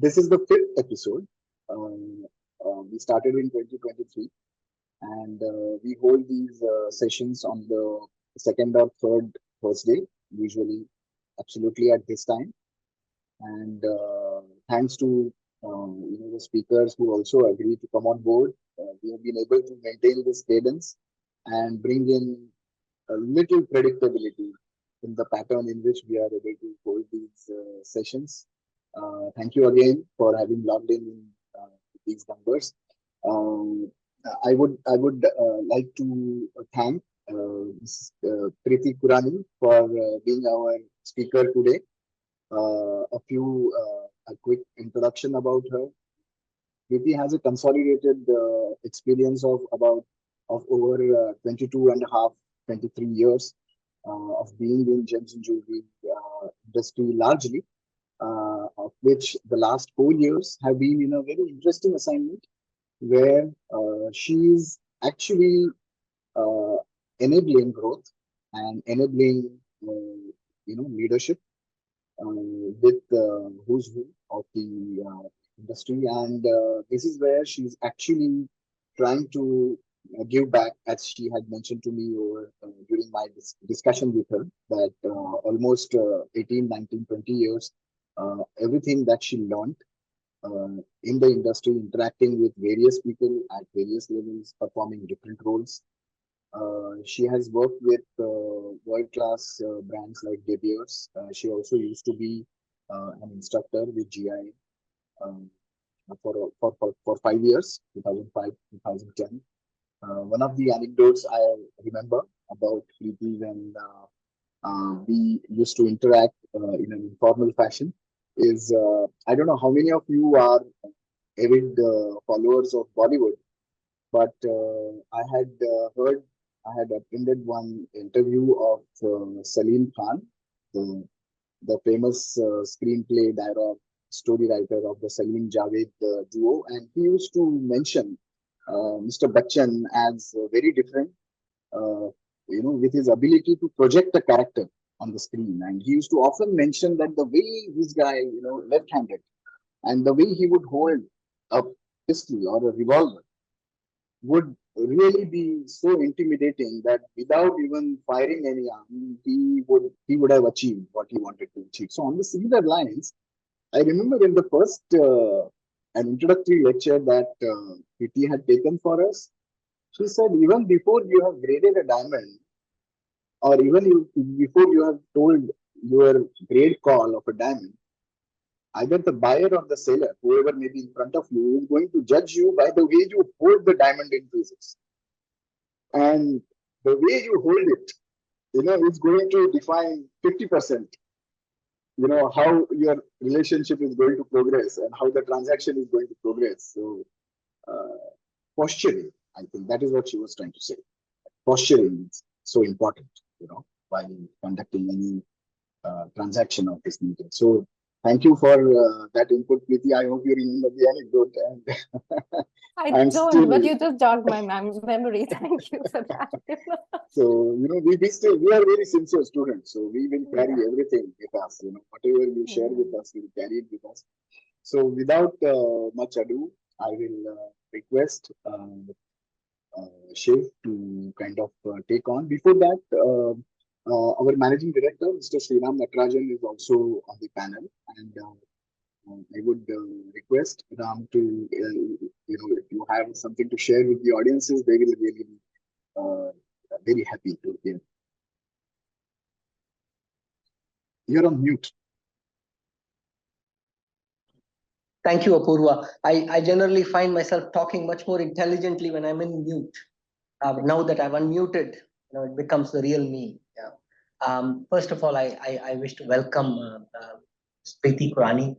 this is the fifth episode. We started in 2023, and we hold these sessions on the second or third Thursday, usually absolutely at this time. And thanks to the speakers who also agreed to come on board, we have been able to maintain this cadence and bring in a little predictability in the pattern in which we are able to hold these sessions. Thank you again for having logged in these numbers. Um, I would like to thank Preeti Kurani for being our speaker today. A quick introduction about her. Preeti has a consolidated experience of over 22 and a half, 23 years of being in gems and jewelry industry largely, of which the last 4 years have been in a very interesting assignment where she is actually uh, enabling growth and enabling leadership with who's who of the industry, and this is where she's actually trying to give back, as she had mentioned to me over during my discussion with her, that almost 18, 19, 20 years, everything that she learned in the industry, interacting with various people at various levels, performing different roles. She has worked with world-class brands like De Beers. She also used to be an instructor with GI for 5 years, 2005, 2010. One of the anecdotes I remember about Preeti when we used to interact in an informal fashion is I don't know how many of you are avid followers of Bollywood, but I had attended one interview of Salim Khan, the famous screenplay dialogue story writer of the Salim Javed duo, and he used to mention Mr. Bachchan as very different, uh, with his ability to project a character on the screen. And he used to often mention that the way this guy, left-handed, and the way he would hold a pistol or a revolver would really be so intimidating that without even firing any arm, he would have achieved what he wanted to achieve. So on the similar lines, I remember in the first an introductory lecture that PT had taken for us, she said even before you have graded a diamond, or even before you have told your grade call of a diamond, either the buyer or the seller, whoever may be in front of you, is going to judge you by the way you hold the diamond in pieces. And the way you hold it, is going to define 50%, how your relationship is going to progress and how the transaction is going to progress. So, uh, posturing, I think that is what she was trying to say. Posturing is so important, while conducting any transaction of this nature. So, thank you for that input, Preeti. I hope you remember the anecdote. And I I'm don't, still, but you just jogged my memory. Thank you for that. so we are very sincere students, so we will carry Yeah. everything with us. Whatever you share with us, we'll carry it with us. So without much ado, I will request Shiv to kind of take on. Before that, our managing director, Mr. Sriram Natarajan, is also on the panel, and I would request Ram to, if you have something to share with the audiences, they will really be uh, very happy to hear. You're on mute. Thank you, Apurva. I generally find myself talking much more intelligently when I'm in mute. Now that I've unmuted, it becomes the real me. Yeah. First of all, I wish to welcome Preeti Kurani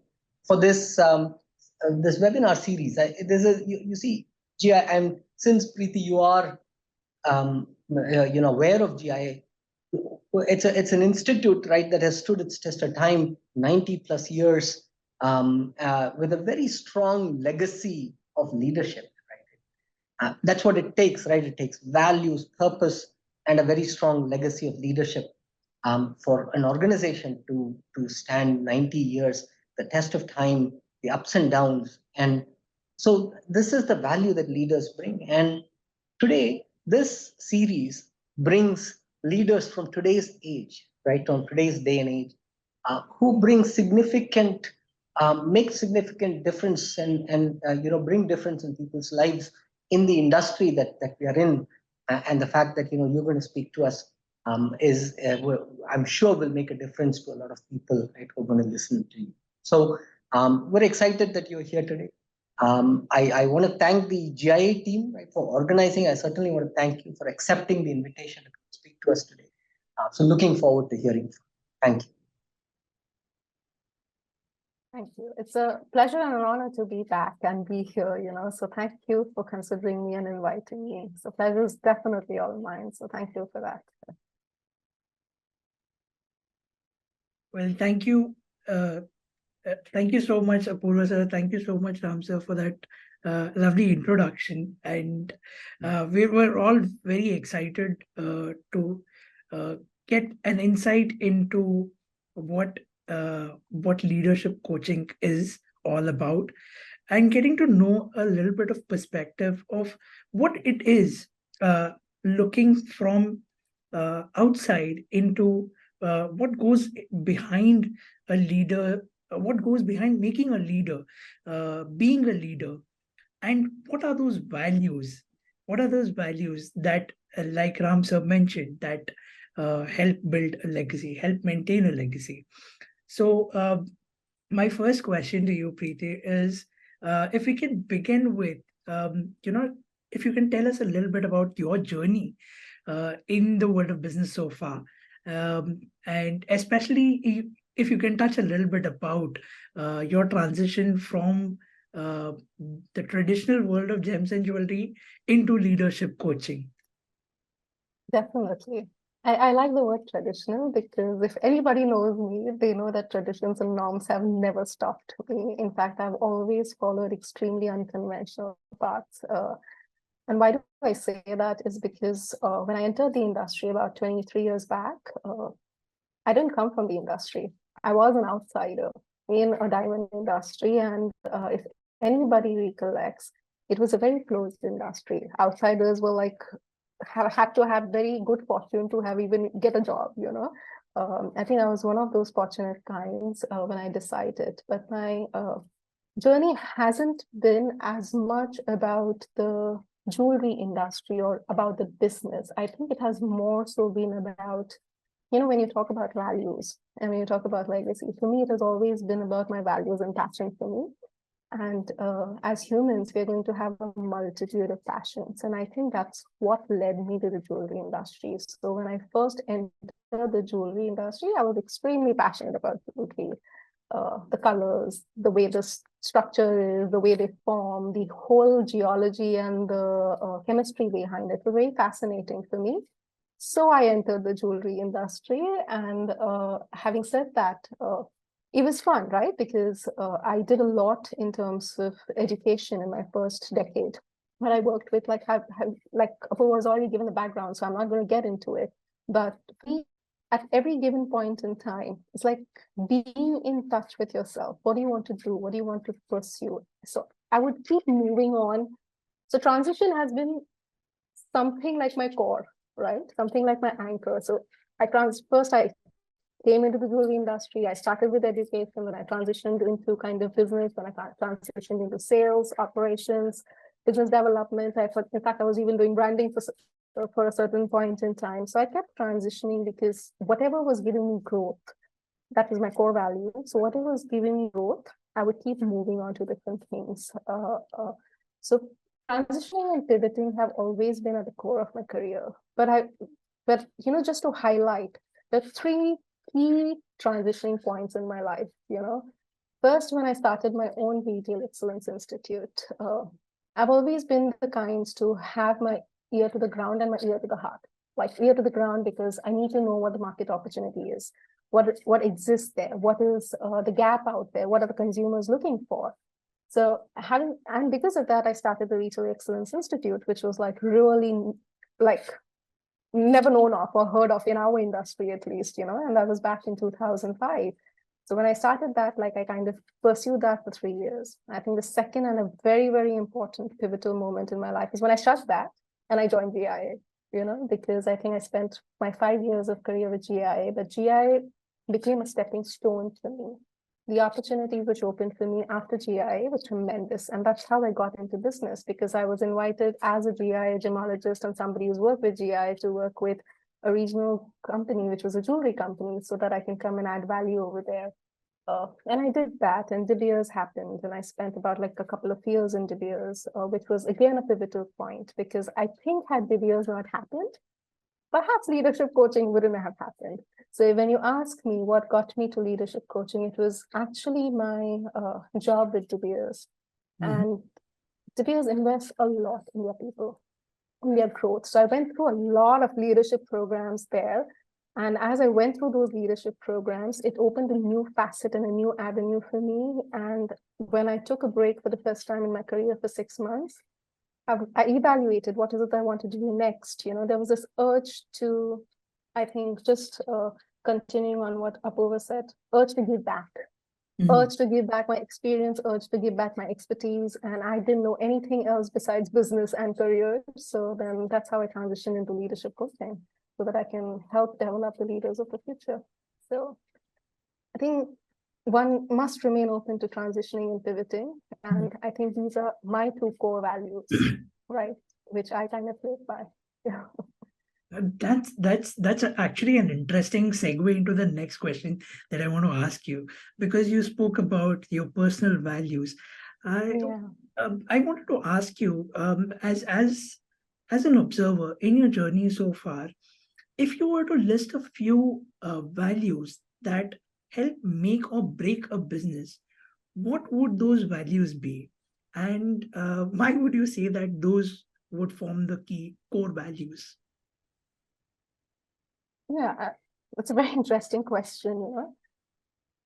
for this webinar series. There's you see, GI, and since Preeti, you are aware of GI. It's an institute, right, that has stood its test of time, 90 plus years, with a very strong legacy of leadership. Right, that's what it takes, right? It takes values, purpose, and a very strong legacy of leadership for an organization to stand 90 years, the test of time, the ups and downs. And so this is the value that leaders bring. And today, this series brings leaders from today's age, right, from today's day and age, who bring significant, make significant difference and bring difference in people's lives in the industry that we are in. And the fact that you're going to speak to us is, I'm sure, will make a difference to a lot of people, right, who are going to listen to you. So we're excited that you're here today. I want to thank the GIA team, right, for organizing. I certainly want to thank you for accepting the invitation to speak to us today. So looking forward to hearing from you. Thank you. Thank you. It's a pleasure and an honor to be back and be here, so thank you for considering me and inviting me. So pleasure is definitely all mine. So thank you for that. Well, thank you. Thank you so much, Apurva sir. Thank you so much, Ram sir, for that lovely introduction. And we were all very excited to get an insight into what leadership coaching is all about, and getting to know a little bit of perspective of what it is, looking from outside into what goes behind a leader, what goes behind making a leader, being a leader, and what are those values? What are those values that, like Ram sir mentioned, that help build a legacy, help maintain a legacy? So my first question to you, Preeti, is if we can begin with, if you can tell us a little bit about your journey in the world of business so far, and especially if you can touch a little bit about your transition from the traditional world of gems and jewelry into leadership coaching. Definitely. I like the word traditional because if anybody knows me, they know that traditions and norms have never stopped me. In fact, I've always followed extremely unconventional paths. And why do I say that is because when I entered the industry about 23 years back, I didn't come from the industry. I was an outsider in a diamond industry. And if anybody recollects, it was a very closed industry. Outsiders were like, had to have very good fortune to have even get a job, I think I was one of those fortunate kinds when I decided. But my journey hasn't been as much about the jewelry industry or about the business. I think it has more so been about, when you talk about values and when you talk about legacy, for me, it has always been about my values and passion for me. And as humans, we're going to have a multitude of passions. And I think that's what led me to the jewelry industry. So when I first entered the jewelry industry, I was extremely passionate about jewelry, the colors, the way the structure is, the way they form, the whole geology and the chemistry behind it was very fascinating for me. So I entered the jewelry industry. And having said that, it was fun, right? Because I did a lot in terms of education in my first decade. When I worked with, like Apu was already given the background, so I'm not going to get into it. But at every given point in time, it's like being in touch with yourself. What do you want to do? What do you want to pursue? So I would keep moving on. So transition has been something like my core, right? Something like my anchor. So first I came into the jewelry industry. I started with education, then I transitioned into kind of business, then I transitioned into sales, operations, business development. In fact, I was even doing branding for a certain point in time. So I kept transitioning because whatever was giving me growth, that was my core value. So whatever was giving me growth, I would keep moving on to different things. So transitioning and pivoting have always been at the core of my career. But just to highlight the three key transitioning points in my life, First, when I started my own Retail Excellence Institute, I've always been the kinds to have my ear to the ground and my ear to the heart. Like ear to the ground because I need to know what the market opportunity is, what exists there, what is the gap out there, what are the consumers looking for. So because of that, I started the Retail Excellence Institute, which was like really like never known of or heard of in our industry, at least, and that was back in 2005. So when I started that, like I kind of pursued that for 3 years. I think the second and a very, very important pivotal moment in my life is when I shut that and I joined GIA, because I think I spent my 5 years of career with GIA, but GIA became a stepping stone for me. The opportunities which opened for me after GIA was tremendous. And that's how I got into business, because I was invited as a GIA gemologist and somebody who's worked with GIA to work with a regional company, which was a jewelry company, so that I can come and add value over there. And I did that, and De Beers happened, and I spent about like a couple of years in De Beers, which was again a pivotal point, because I think had De Beers not happened, perhaps leadership coaching wouldn't have happened. So when you ask me what got me to leadership coaching, it was actually my job with De Beers. And De Beers invests a lot in their people, in their growth. So I went through a lot of leadership programs there. And as I went through those leadership programs, it opened a new facet and a new avenue for me. And when I took a break for the first time in my career for 6 months, I evaluated what is it I want to do next. There was this urge to, I think, just continuing on what Apurva said, urge to give back. Urge to give back my experience, urge to give back my expertise. And I didn't know anything else besides business and career. So then that's how I transitioned into leadership coaching, so that I can help develop the leaders of the future. So I think one must remain open to transitioning and pivoting. And I think these are my 2 core values, right? Which I kind of live by. Yeah. That's actually an interesting segue into the next question that I want to ask you, because you spoke about your personal values. I wanted to ask you, as an observer in your journey so far, if you were to list a few values that help make or break a business, what would those values be? And why would you say that those would form the key core values? Yeah, it's a very interesting question.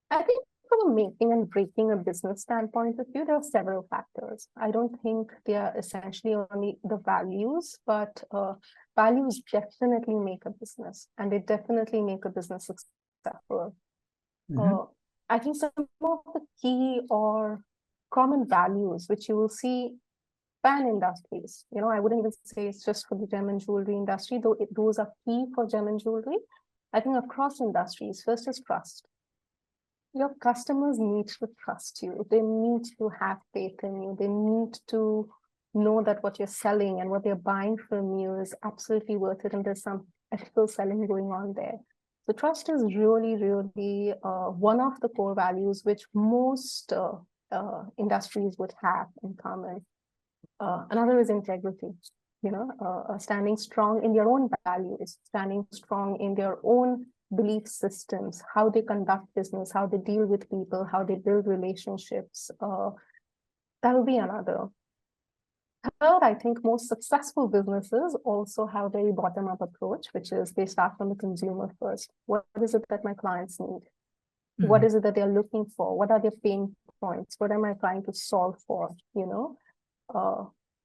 I think from a making and breaking a business standpoint of view, there are several factors. I don't think they are essentially only the values, but values definitely make a business, and they definitely make a business successful. I think some of the key or common values which you will see pan industries, I wouldn't even say it's just for the gem and jewelry industry, though those are key for gem and jewelry. I think across industries, first is trust. Your customers need to trust you. They need to have faith in you. They need to know that what you're selling and what they're buying from you is absolutely worth it, and there's some ethical selling going on there. So trust is really, really one of the core values which most industries would have in common. Another is integrity, standing strong in their own values, standing strong in their own belief systems, how they conduct business, how they deal with people, how they build relationships. That will be another. Third, I think most successful businesses also have a very bottom-up approach, which is they start from the consumer first. What is it that my clients need? What is it that they're looking for? What are their pain points? What am I trying to solve for?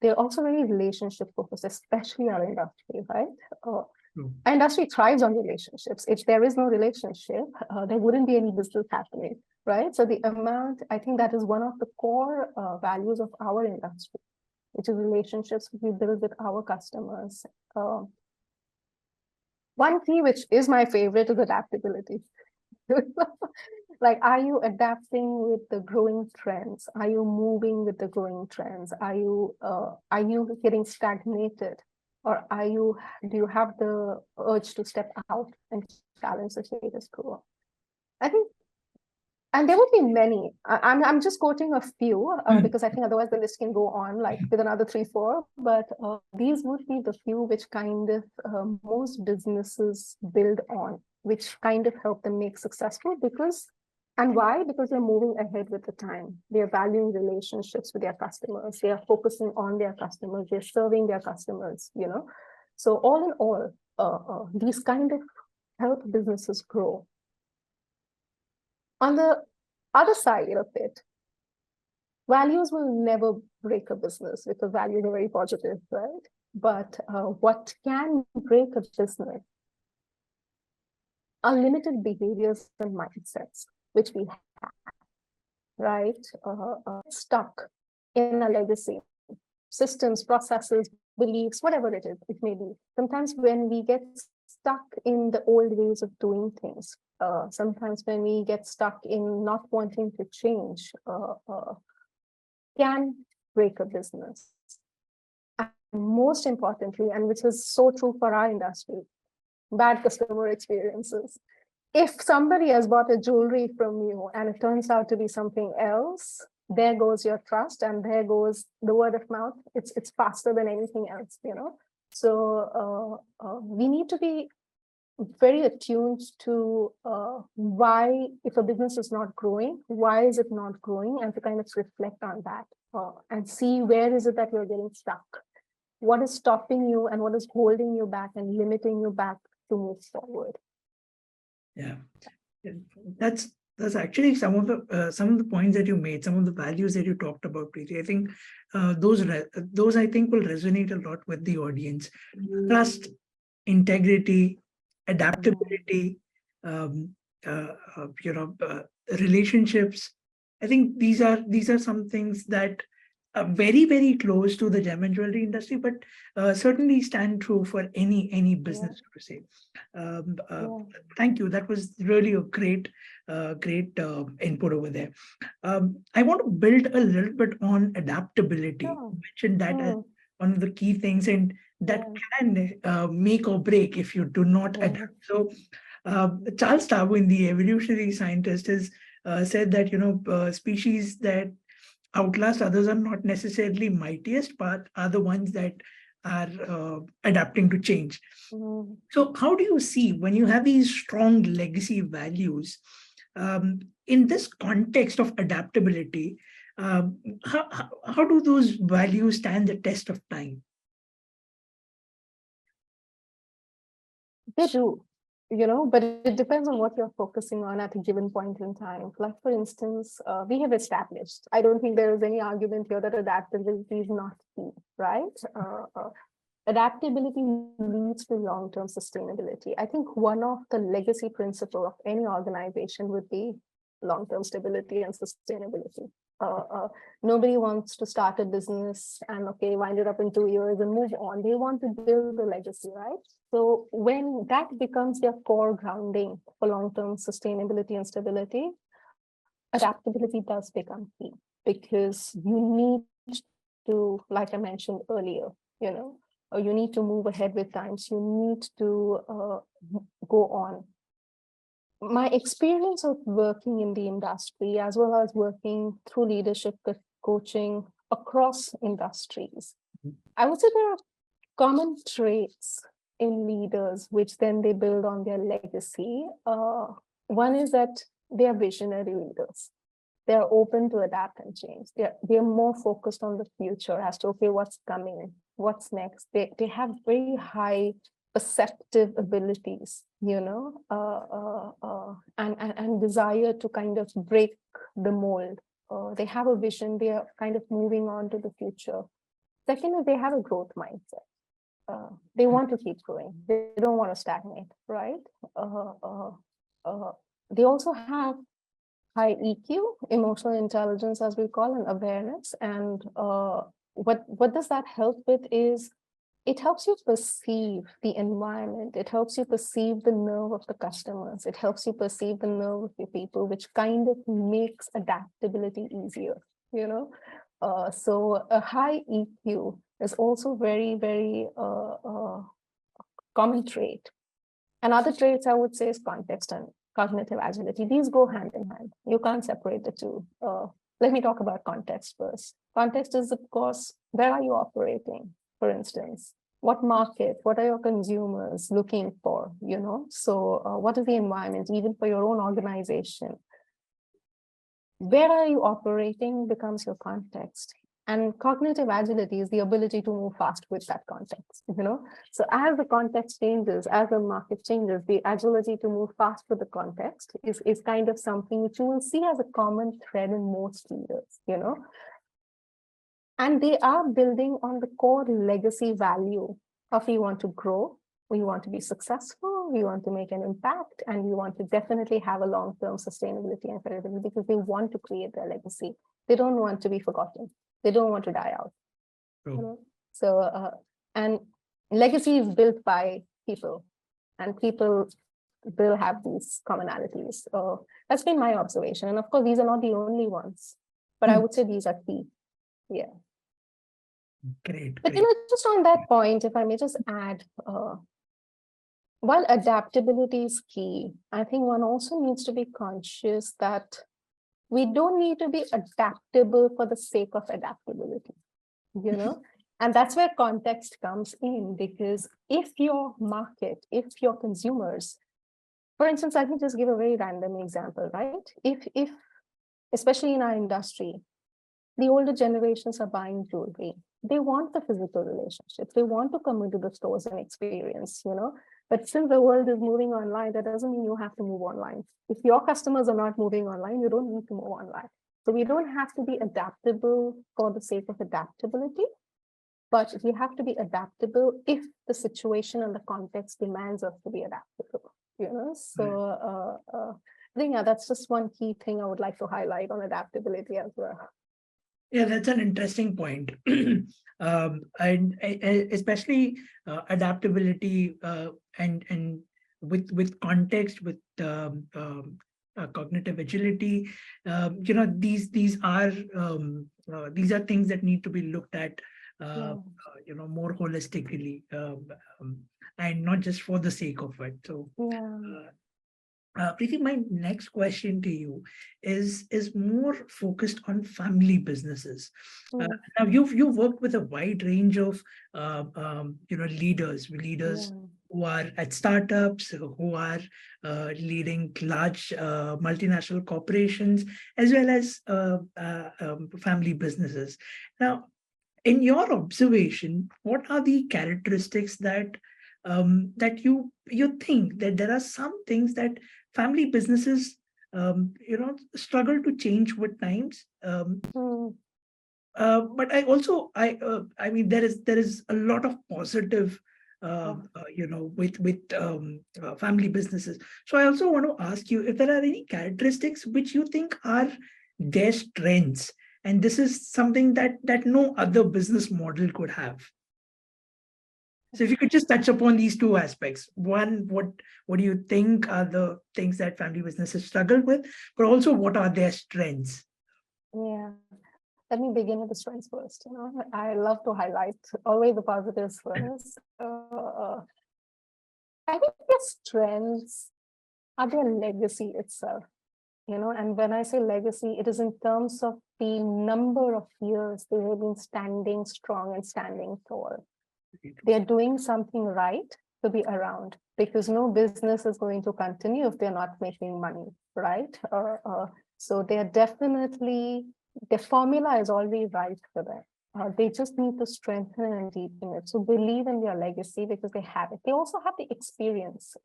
They're also very relationship focused, especially our industry, right? Our industry thrives on relationships. If there is no relationship, there wouldn't be any business happening, right? So the amount, I think that is one of the core values of our industry, which is relationships we build with our customers. One key, which is my favorite, is adaptability. Like, are you adapting with the growing trends? Are you moving with the growing trends? Are you getting stagnated? Or do you have the urge to step out and challenge the status quo? I think, and there would be many. I'm just quoting a few because I think otherwise the list can go on like with another 3, 4. But these would be the few which kind of most businesses build on, which kind of help them make successful. And why? Because they're moving ahead with the time. They're valuing relationships with their customers. They are focusing on their customers. They're serving their customers, So all in all, these kind of help businesses grow. On the other side of it, values will never break a business because values are very positive, right? But what can break a business are limited behaviors and mindsets. which we have, right? Stuck in a legacy, systems, processes, beliefs, whatever it may be. Sometimes when we get stuck in the old ways of doing things, sometimes when we get stuck in not wanting to change, can break a business. And most importantly, and which is so true for our industry, bad customer experiences. If somebody has bought a jewelry from you and it turns out to be something else, there goes your trust and there goes the word of mouth. It's faster than anything else, you know. So we need to be very attuned to why, if a business is not growing, why is it not growing, and to kind of reflect on that and see where is it that you're getting stuck. What is stopping you and what is holding you back and limiting you back to move forward. Yeah, that's actually some of the points that you made, some of the values that you talked about, Preeti. I think those I think will resonate a lot with the audience. Trust, integrity, adaptability, relationships. I think these are some things that are very, very close to the gem and jewelry industry, but certainly stand true for any business, to say. Thank you. That was really a great input over there. I want to build a little bit on adaptability. You mentioned that as one of the key things, and that can make or break if you do not adapt. So Charles Darwin, the evolutionary scientist, has said that species that outlast others are not necessarily mightiest, but are the ones that are adapting to change. So how do you see, when you have these strong legacy values, in this context of adaptability, how do those values stand the test of time? They do, but it depends on what you're focusing on at a given point in time. Like, for instance, we have established, I don't think there is any argument here that adaptability is not key, right? Adaptability leads to long-term sustainability. I think one of the legacy principles of any organization would be long-term stability and sustainability. Nobody wants to start a business and wind it up in 2 years and move on. They want to build a legacy, right? So when that becomes their core grounding for long-term sustainability and stability, adaptability does become key, because you need to, like I mentioned earlier, you need to move ahead with times. You need to go on. My experience of working in the industry, as well as working through leadership coaching across industries, I would say there are common traits in leaders, which then they build on their legacy. One is that they are visionary leaders. They are open to adapt and change. They're more focused on the future as to, what's coming, what's next. They have very high perceptive abilities, and desire to kind of break the mold. They have a vision. They are kind of moving on to the future. Second is they have a growth mindset. They want to keep growing. They don't want to stagnate, right? They also have high EQ, emotional intelligence, as we call, and awareness. And what does that help with is, it helps you perceive the environment. It helps you perceive the nerve of the customers. It helps you perceive the nerve of your people, which kind of makes adaptability easier, So a high EQ is also very, very common trait. And other traits I would say is context and cognitive agility. These go hand in hand. You can't separate the two. Let me talk about context first. Context is, of course, where are you operating? For instance, what market, what are your consumers looking for, So what is the environment, even for your own organization? Where are you operating becomes your context. And cognitive agility is the ability to move fast with that context, So as the context changes, as the market changes, the agility to move fast with the context is kind of something which you will see as a common thread in most leaders, And they are building on the core legacy value of, we want to grow, We want to be successful, we want to make an impact, and we want to definitely have a long-term sustainability and credibility because they want to create their legacy. They don't want to be forgotten. They don't want to die out. You know? So, and legacy is built by people, and people will have these commonalities. So that's been my observation. And of course, these are not the only ones, but I would say these are key. Yeah. Great. But just on that point, if I may just add, while adaptability is key, I think one also needs to be conscious that we don't need to be adaptable for the sake of adaptability, you know? And that's where context comes in, because if your market, if your consumers, for instance, let me just give a very random example, right? If especially in our industry, the older generations are buying jewelry, they want the physical relationships. They want to come into the stores and experience, you know. But since the world is moving online, that doesn't mean you have to move online. If your customers are not moving online, you don't need to move online. So we don't have to be adaptable for the sake of adaptability, but we have to be adaptable if the situation and the context demands us to be adaptable, you know. So I think, yeah, that's just one key thing I would like to highlight on adaptability as well. Yeah, that's an interesting point. And especially adaptability and with context, with cognitive agility. You know, these are things that need to be looked at you know, more holistically, and not just for the sake of it. So Preeti, my next question to you is more focused on family businesses. Now you've worked with a wide range of you know, leaders who are at startups, who are leading large multinational corporations, as well as family businesses. Now, in your observation, what are the characteristics that that you think that there are some things that family businesses you know, struggle to change with times? But I mean, there is a lot of positive you know, with family businesses. So I also want to ask you if there are any characteristics which you think are their strengths, and this is something that no other business model could have. So if you could just touch upon these two aspects. One, what do you think are the things that family businesses struggle with, but also what are their strengths? Yeah. Let me begin with the strengths first. You know, I love to highlight always the positives first. I think their strengths are their legacy itself. You know, and when I say legacy, it is in terms of the number of years they have been standing strong and standing tall. They're doing something right to be around, because no business is going to continue if they're not making money, right? So they're definitely, the formula is already right for them. They just need to strengthen and deepen it. So believe in their legacy because they have it. They also have the experience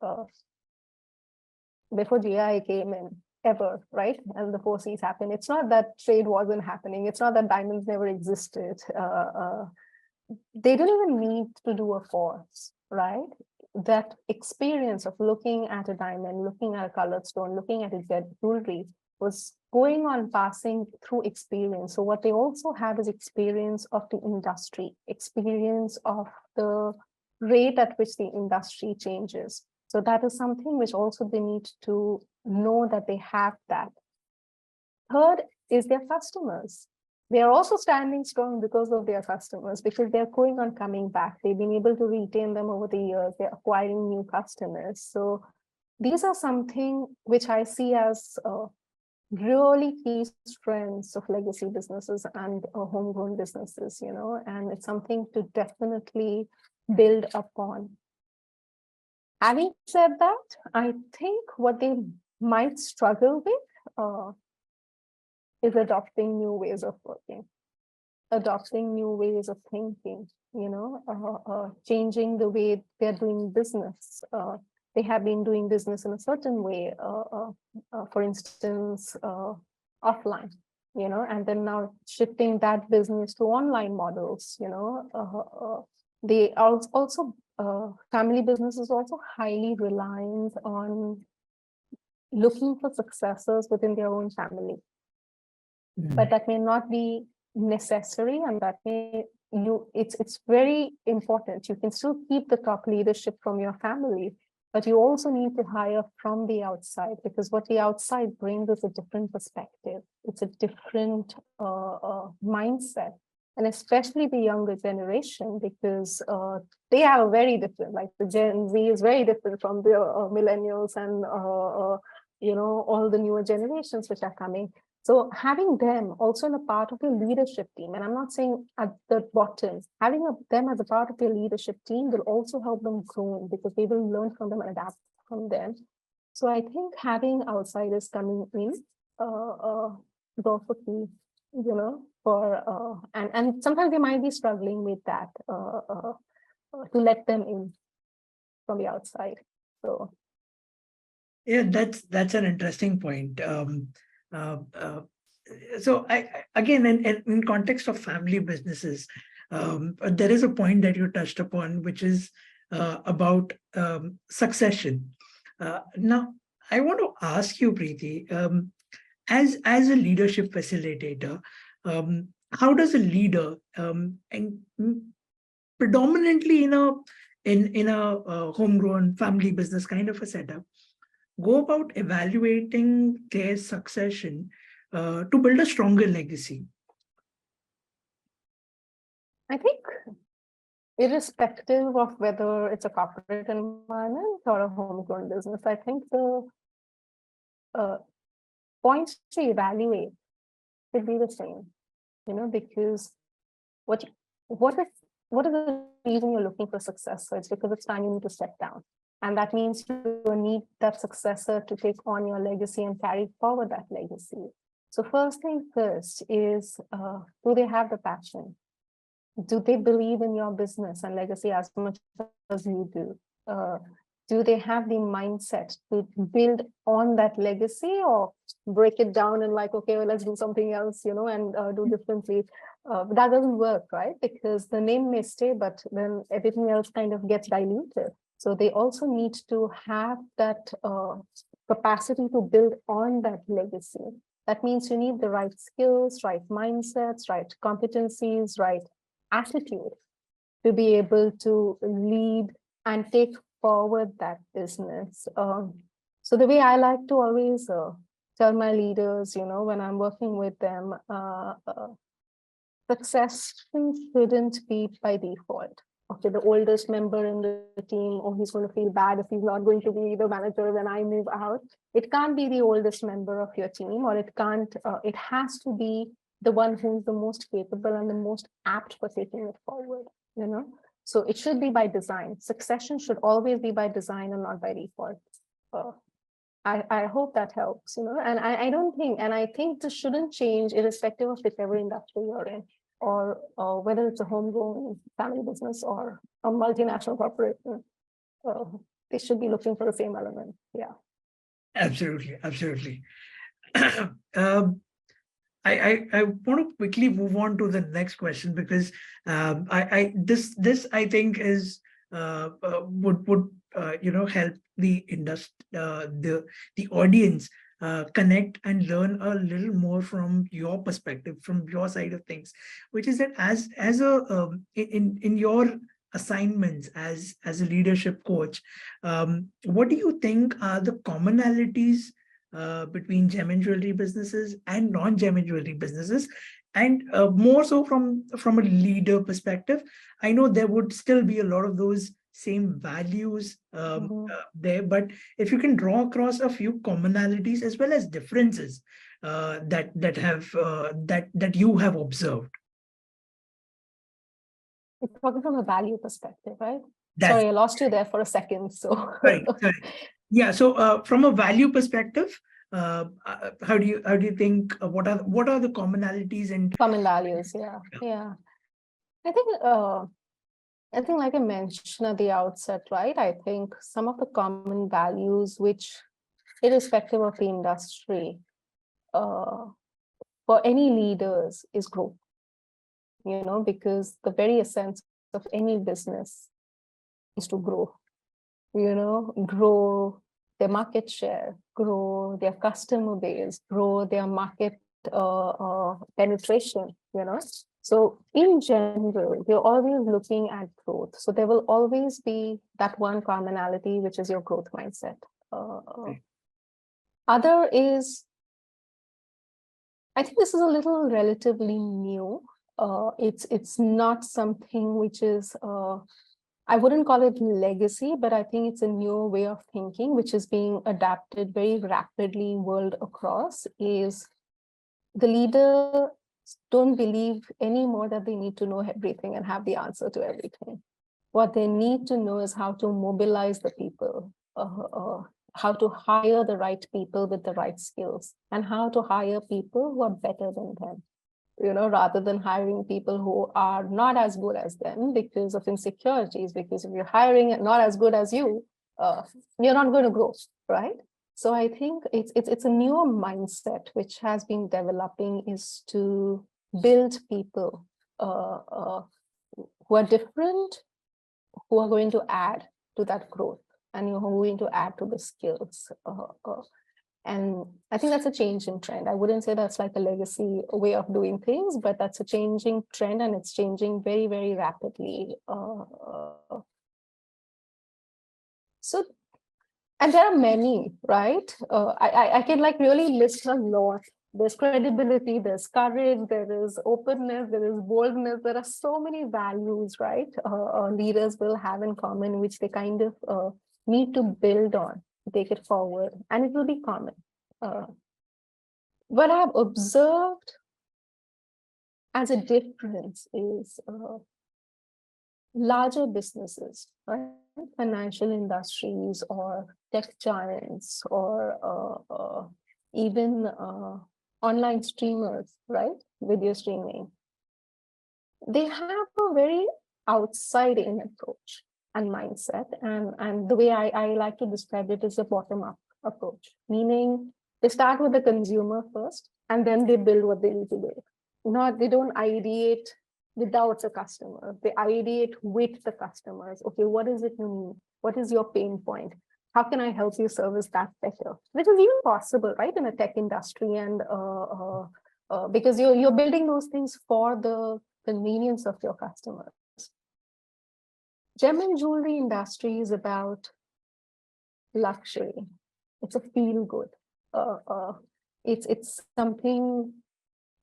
before GI came in, ever, right? And the 4Cs happened. It's not that trade wasn't happening. It's not that diamonds never existed. They didn't even need to do a course, right? That experience of looking at a diamond, looking at a colored stone, looking at a jewelry was going on, passing through experience. So what they also have is experience of the industry, experience of the rate at which the industry changes. So that is something which also they need to know that they have that. Third is their customers. They are also standing strong because of their customers, because they're going on coming back. They've been able to retain them over the years. They're acquiring new customers. So these are something which I see as really key strengths of legacy businesses and homegrown businesses, you know, and it's something to definitely build upon. Having said that, I think what they might struggle with is adopting new ways of working, adopting new ways of thinking, you know, changing the way they're doing business. They have been doing business in a certain way, for instance, offline, you know, and then now shifting that business to online models, you know. They also family business is also highly reliant on looking for successors within their own family. But that may not be necessary, and that may it's very important. You can still keep the top leadership from your family, but you also need to hire from the outside, because what the outside brings is a different perspective. It's a different mindset, and especially the younger generation, because they have a very different, like the Gen Z is very different from the millennials and all the newer generations which are coming. So having them also in a part of your leadership team, and I'm not saying at the bottom, having them as a part of your leadership team will also help them grow, because they will learn from them and adapt from them. So I think having outsiders coming in is also key, for and sometimes they might be struggling with that to let them in from the outside. So yeah, that's an interesting point. So again, in context of family businesses, there is a point that you touched upon, which is about succession. Now, I want to ask you, Preeti, as a leadership facilitator, how does a leader, and predominantly in a homegrown family business kind of a setup, go about evaluating their succession to build a stronger legacy? I think irrespective of whether it's a corporate environment or a homegrown business, I think the points to evaluate should be the same, because what is the reason you're looking for a successor? It's because it's time you need to step down. And that means you need that successor to take on your legacy and carry forward that legacy. So first thing first is, do they have the passion? Do they believe in your business and legacy as much as you do? Do they have the mindset to build on that legacy, or break it down and like, okay, well, let's do something else, and do differently? That doesn't work, right? Because the name may stay, but then everything else kind of gets diluted. So they also need to have that capacity to build on that legacy. That means you need the right skills, right mindsets, right competencies, right attitude to be able to lead and take forward that business. So the way I like to always tell my leaders, when I'm working with them, success shouldn't be by default. Okay, the oldest member in the team, or he's going to feel bad if he's not going to be the manager when I move out. It can't be the oldest member of your team, or it can't, it has to be the one who's the most capable and the most apt for taking it forward, So it should be by design. Succession should always be by design and not by default. I hope that helps, and I don't think, and I think this shouldn't change irrespective of whichever industry you're in, or whether it's a homegrown family business or a multinational corporation. They should be looking for the same element. Yeah. Absolutely, absolutely. I want to quickly move on to the next question, because this I think is would help the industry, the audience connect and learn a little more from your perspective, from your side of things, which is that as a in your assignments as a leadership coach, what do you think are the commonalities between gem and jewelry businesses and non-gem and jewelry businesses, and more so from a leader perspective? I know there would still be a lot of those same values there, but if you can draw across a few commonalities as well as differences that you have observed. It's talking from a value perspective, right? That's, sorry, I lost you there for a second. So sorry. Yeah, so from a value perspective, how do you think, what are the commonalities and common values? Yeah. I think like I mentioned at the outset, right? I think some of the common values, which irrespective of the industry, for any leaders is growth, because the very essence of any business to grow, grow their market share, grow their customer base, grow their market penetration, So in general, you're always looking at growth. So there will always be that one commonality, which is your growth mindset. Other is, I think this is a little relatively new. It's not something which is, I wouldn't call it legacy, but I think it's a new way of thinking, which is being adapted very rapidly world across, is the leader don't believe anymore that they need to know everything and have the answer to everything. What they need to know is how to mobilize the people, how to hire the right people with the right skills, and how to hire people who are better than them, rather than hiring people who are not as good as them because of insecurities, because if you're hiring not as good as you, you're not going to grow, right? So I think it's a newer mindset which has been developing, is to build people who are different, who are going to add to that growth, and who are going to add to the skills. And I think that's a change in trend. I wouldn't say that's like a legacy way of doing things, but that's a changing trend, and it's changing very, very rapidly. So, and there are many, right? I can like really list a lot. There's credibility, there's courage, there is openness, there is boldness. There are so many values, right? Leaders will have in common, which they kind of need to build on, take it forward, and it will be common. What I've observed as a difference is larger businesses, right? Financial industries or tech giants or even online streamers, right? Video streaming. They have a very outside-in approach and mindset. And the way I like to describe it is a bottom-up approach, meaning they start with the consumer first, and then they build what they need to build. They don't ideate without the customer. They ideate with the customers. Okay, what is it you need? What is your pain point? How can I help you service that better? Which is even possible, right, in a tech industry, and because you're building those things for the convenience of your customers. Gem and jewelry industry is about luxury. It's a feel good. It's something.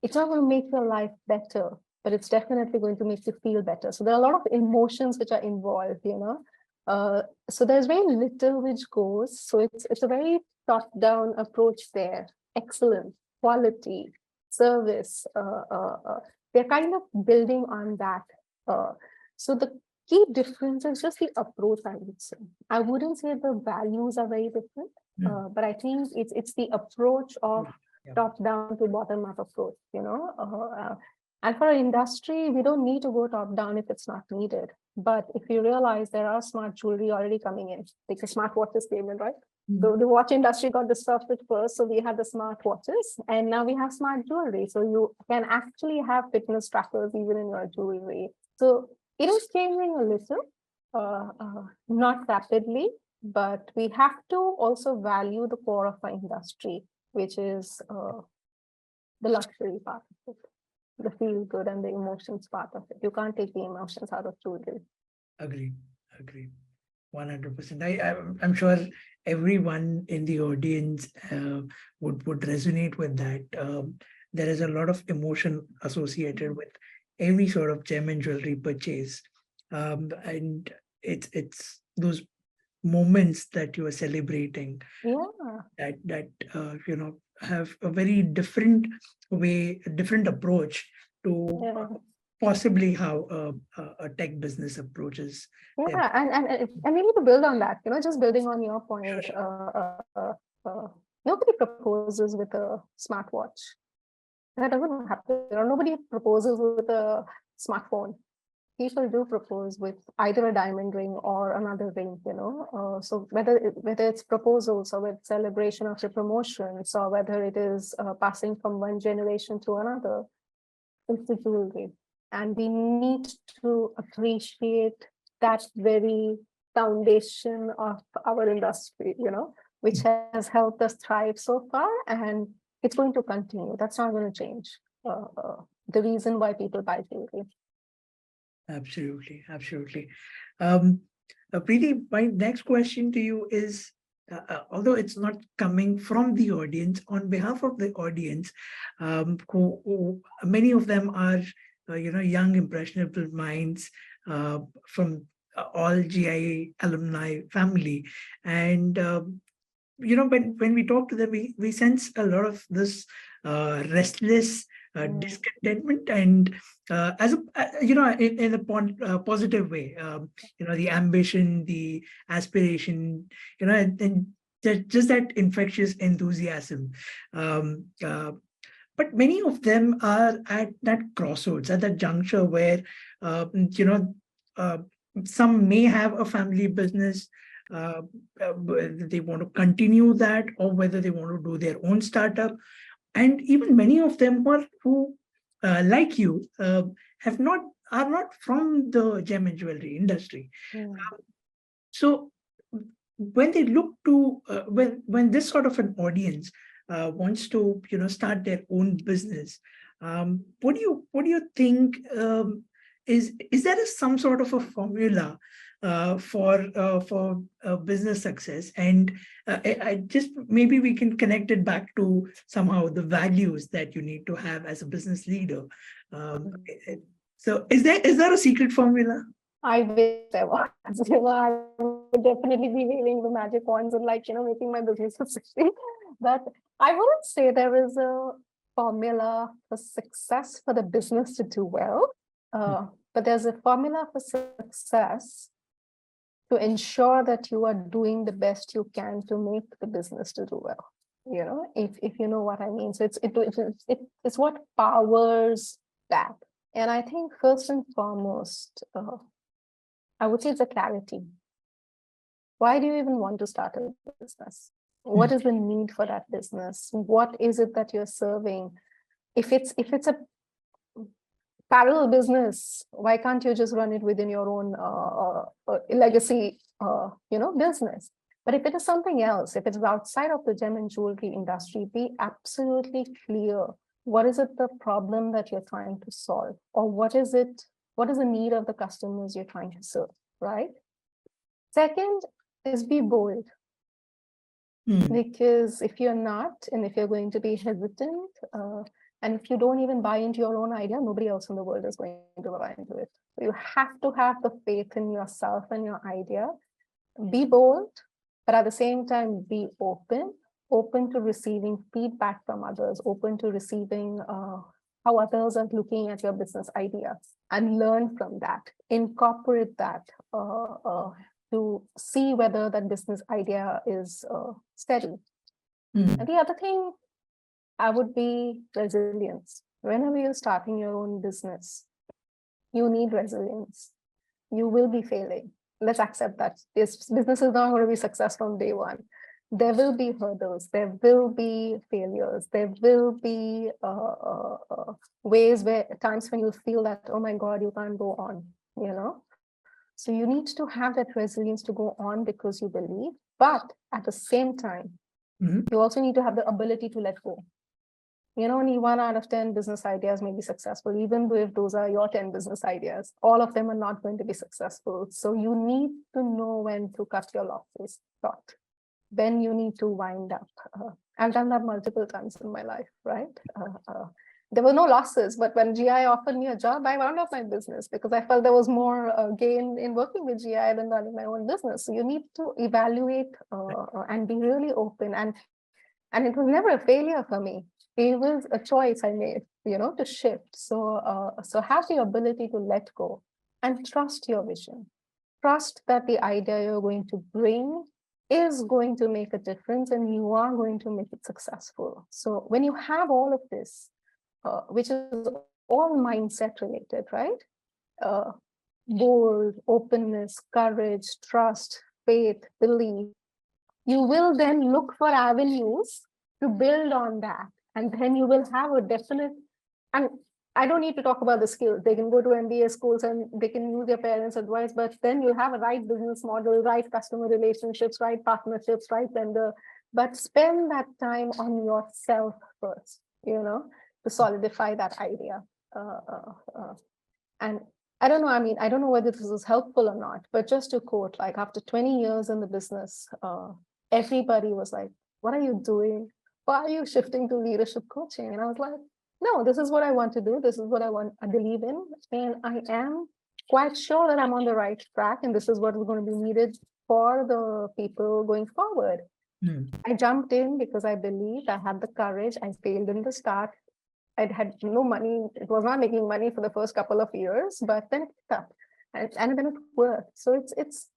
It's not going to make your life better, but it's definitely going to make you feel better. So there are a lot of emotions which are involved, So there's very little which goes. So it's a very top-down approach there. Excellence, quality, service. They're kind of building on that. So the key difference is just the approach, I would say. I wouldn't say the values are very different, but I think it's the approach of top-down to bottom-up approach, and for our industry, we don't need to go top-down if it's not needed. But if you realize there are smart jewelry already coming in, because smartwatches came in, right? So the watch industry got disrupted first, so we had the smartwatches, and now we have smart jewelry. So you can actually have fitness trackers even in your jewelry. So it is changing a little, not rapidly, but we have to also value the core of our industry, which is the luxury part of it, the feel good and the emotions part of it. You can't take the emotions out of jewelry. Agree. 100%. I'm sure everyone in the audience would resonate with that. There is a lot of emotion associated with every sort of gem and jewelry purchase, and it's those moments that you are celebrating, that have a very different way, a different approach to possibly how a tech business approaches. And we need to build on that, just building on your point. Nobody proposes with a smartwatch. That doesn't happen. Nobody proposes with a smartphone. People do propose with either a diamond ring or another ring, so whether it's proposals or with celebration of your promotions, or whether it is passing from one generation to another, it's the jewelry. And we need to appreciate that very foundation of our industry, which has helped us thrive so far, and it's going to continue. That's not going to change. The reason why people buy jewelry. Absolutely, absolutely. Preeti, my next question to you is, although it's not coming from the audience, on behalf of the audience, who many of them are, young impressionable minds from all GIA alumni family, and when we talk to them, we sense a lot of this restless discontentment, and as a in a positive way, the ambition, the aspiration, and just that infectious enthusiasm. But many of them are at that crossroads, at that juncture where some may have a family business, whether they want to continue that or whether they want to do their own startup. And even many of them who like you, are not from the gem and jewelry industry. So when they look to when this sort of an audience wants to start their own business, what do you think, is there some sort of a formula for business success? And I just, maybe we can connect it back to somehow the values that you need to have as a business leader. So is there a secret formula? I wish there was. I would definitely be waving the magic wands and making my business succeed. But I wouldn't say there is a formula for success for the business to do well. But there's a formula for success to ensure that you are doing the best you can to make the business to do well. If you know what I mean. So it's what powers that. And I think first and foremost, I would say it's a clarity. Why do you even want to start a business? What is the need for that business? What is it that you're serving? If it's a parallel business, why can't you just run it within your own legacy, business? But if it is something else, if it's outside of the gem and jewelry industry, be absolutely clear. What is it the problem that you're trying to solve? Or what is the need of the customers you're trying to serve, right? Second is be bold. Because if you're not, and if you're going to be hesitant, and if you don't even buy into your own idea, nobody else in the world is going to buy into it. So you have to have the faith in yourself and your idea. Be bold, but at the same time, be open to receiving feedback from others, open to receiving how others are looking at your business idea, and learn from that, incorporate that to see whether that business idea is steady. And the other thing would be resilience. Whenever you're starting your own business, you need resilience. You will be failing. Let's accept that. This business is not going to be successful from day one. There will be hurdles. There will be failures. There will be times when you feel that, oh my God, you can't go on, So you need to have that resilience to go on because you believe, but at the same time, you also need to have the ability to let go. Only 1 out of 10 business ideas may be successful, even though if those are your 10 business ideas, all of them are not going to be successful. So you need to know when to cut your losses short. Then you need to wind up. I've done that multiple times in my life, right? There were no losses, but when GI offered me a job, I wound up my business because I felt there was more gain in working with GI than running my own business. So you need to evaluate and be really open. And it was never a failure for me. It was a choice I made, to shift. So have the ability to let go and trust your vision. Trust that the idea you're going to bring is going to make a difference and you are going to make it successful. So when you have all of this, which is all mindset related, right? Bold, openness, courage, trust, faith, belief, you will then look for avenues to build on that. And then you will have a definite, and I don't need to talk about the skills. They can go to MBA schools and they can use their parents' advice, but then you have a right business model, right customer relationships, right partnerships, right vendor. But spend that time on yourself first, to solidify that idea. And I don't know, I mean, I don't know whether this is helpful or not, but just to quote, like after 20 years in the business, everybody was like, what are you doing? Why are you shifting to leadership coaching? And I was like, no, this is what I want to do. This is what I believe in. And I am quite sure that I'm on the right track. And this is what is going to be needed for the people going forward. I jumped in because I believed, I had the courage. I failed in the start. I had no money. It was not making money for the first couple of years, but then it picked up and then it worked. So it's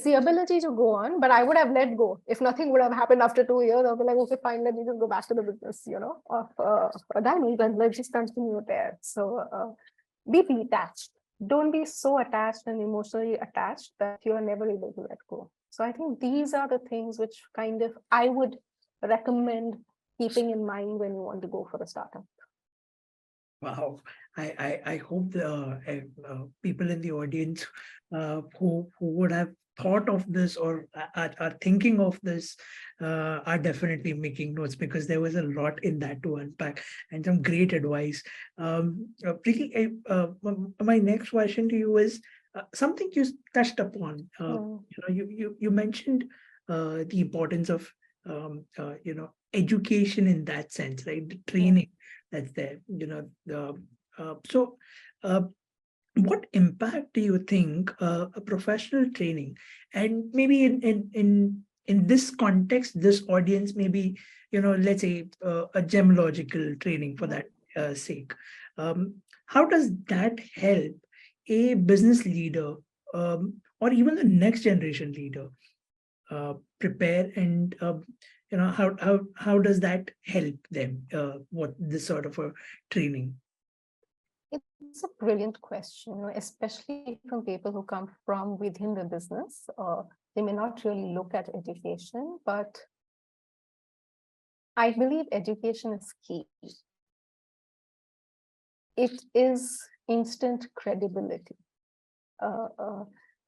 the ability to go on, but I would have let go. If nothing would have happened after 2 years, I'll be like, okay, fine, let me just go back to the business, of diamonds and let's just continue there. So be detached. Don't be so attached and emotionally attached that you are never able to let go. So I think these are the things which kind of I would recommend keeping in mind when you want to go for a startup. Wow, I hope the people in the audience who would have thought of this or are thinking of this are definitely making notes, because there was a lot in that to unpack and some great advice. Preeti, my next question to you is something you touched upon. You mentioned the importance of education in that sense, right? The training that's there, what impact do you think a professional training, and maybe in this context, this audience, maybe, let's say a gemological training for that sake, how does that help a business leader or even the next generation leader prepare, and how does that help them, what this sort of a training? It's a brilliant question, especially from people who come from within the business. They may not really look at education, but I believe education is key. It is instant credibility.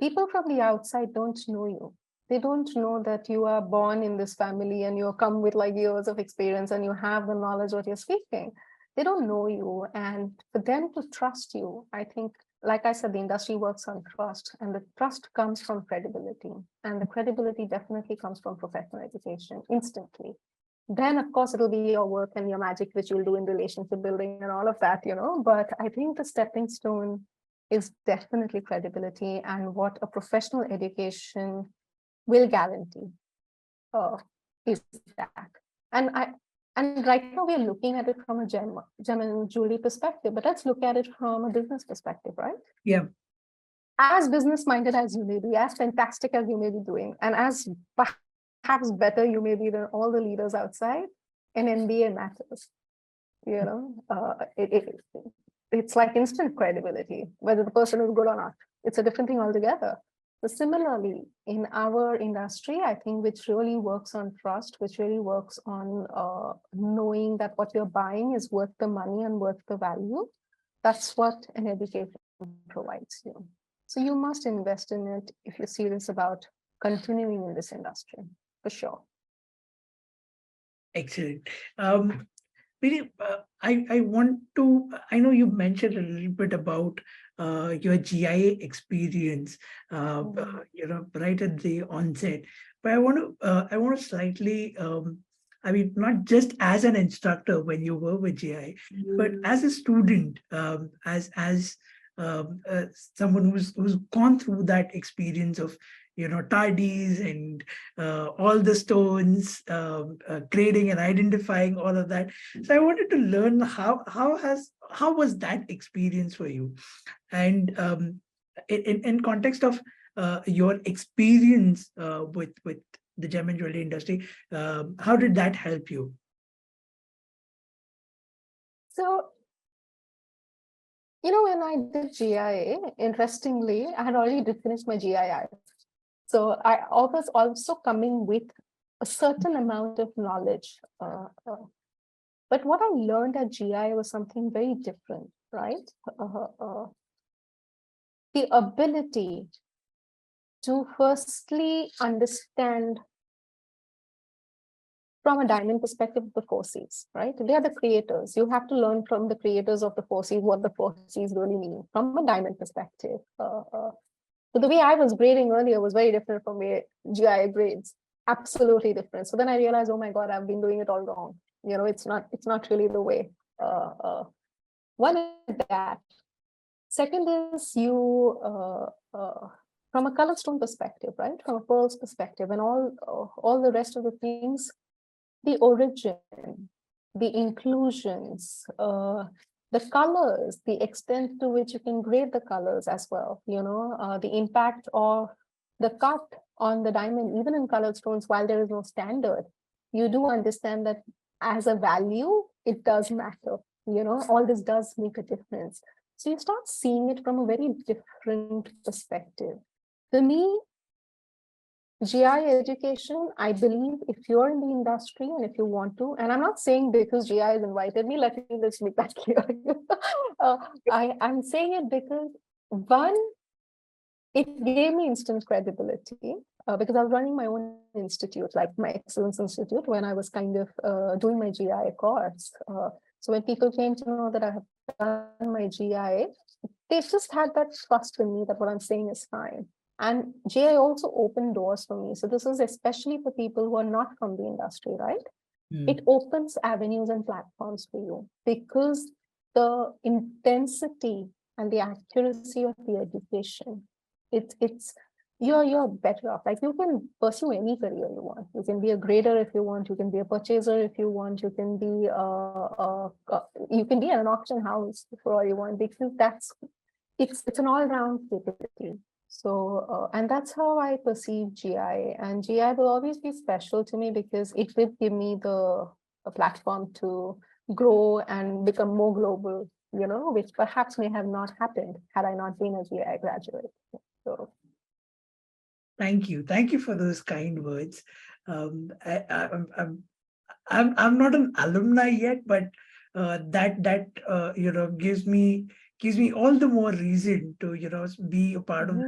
People from the outside don't know you. They don't know that you are born in this family and you come with like years of experience and you have the knowledge what you're speaking. They don't know you, and for them to trust you, I think, like I said, the industry works on trust, and the trust comes from credibility, and the credibility definitely comes from professional education instantly. Then of course it'll be your work and your magic which you'll do in relationship building and all of that, but I think the stepping stone is definitely credibility, and what a professional education will guarantee is that. And right now we are looking at it from a gem and jewelry perspective, but let's look at it from a business perspective, right? Yeah. As business-minded as you may be, as fantastic as you may be doing, and as perhaps better you may be than all the leaders outside, an MBA matters. It's like instant credibility, whether the person is good or not. It's a different thing altogether. So similarly, in our industry, I think which really works on trust, which really works on knowing that what you're buying is worth the money and worth the value, that's what an education provides you. So you must invest in it if you're serious about continuing in this industry, for sure. Excellent. Really, I want to, I know you mentioned a little bit about your GIA experience, right at the onset, but I want to slightly, I mean, not just as an instructor when you were with GIA, but as a student, as someone who's gone through that experience of tardies and all the stones, grading and identifying all of that. So I wanted to learn how was that experience for you, and in context of your experience with the gem and jewelry industry, how did that help you? So, when I did GIA, interestingly, I had already finished my GII. So I was also coming with a certain amount of knowledge But what I learned at GI was something very different, right? The ability to firstly understand from a diamond perspective the 4Cs, right? They are the creators. You have to learn from the creators of the 4Cs what the 4Cs really mean from a diamond perspective. So the way I was grading earlier was very different from way GI grades, absolutely different. So then I realized, oh my God, I've been doing it all wrong. You know, it's not really the way. One is that. Second is from a color stone perspective, right? From a pearl's perspective, and all the rest of the things, the origin, the inclusions, the colors, the extent to which you can grade the colors as well, you know, the impact of the cut on the diamond, even in colored stones, while there is no standard, you do understand that as a value, it does matter, you know, all this does make a difference. So you start seeing it from a very different perspective. To me, GI education, I believe if you're in the industry and if you want to, and I'm not saying because GI has invited me, let me just make that clear. I'm saying it because one, it gave me instant credibility because I was running my own institute, like my Excellence Institute, when I was kind of doing my GI course. So when people came to know that I have done my GI, they just had that trust in me that what I'm saying is fine. And GI also opened doors for me. So this is especially for people who are not from the industry, right? It opens avenues and platforms for you because the intensity and the accuracy of the education, it's you're better off. Like you can pursue any career you want. You can be a grader if you want. You can be a purchaser if you want. You can be an auction house for all you want, because it's an all-round capability. So and that's how I perceive GI, and GI will always be special to me because it will give me a platform to grow and become more global, you know, which perhaps may have not happened had I not been a GI graduate. So Thank you for those kind words. I'm not an alumni yet, but that you know gives me all the more reason to be a part of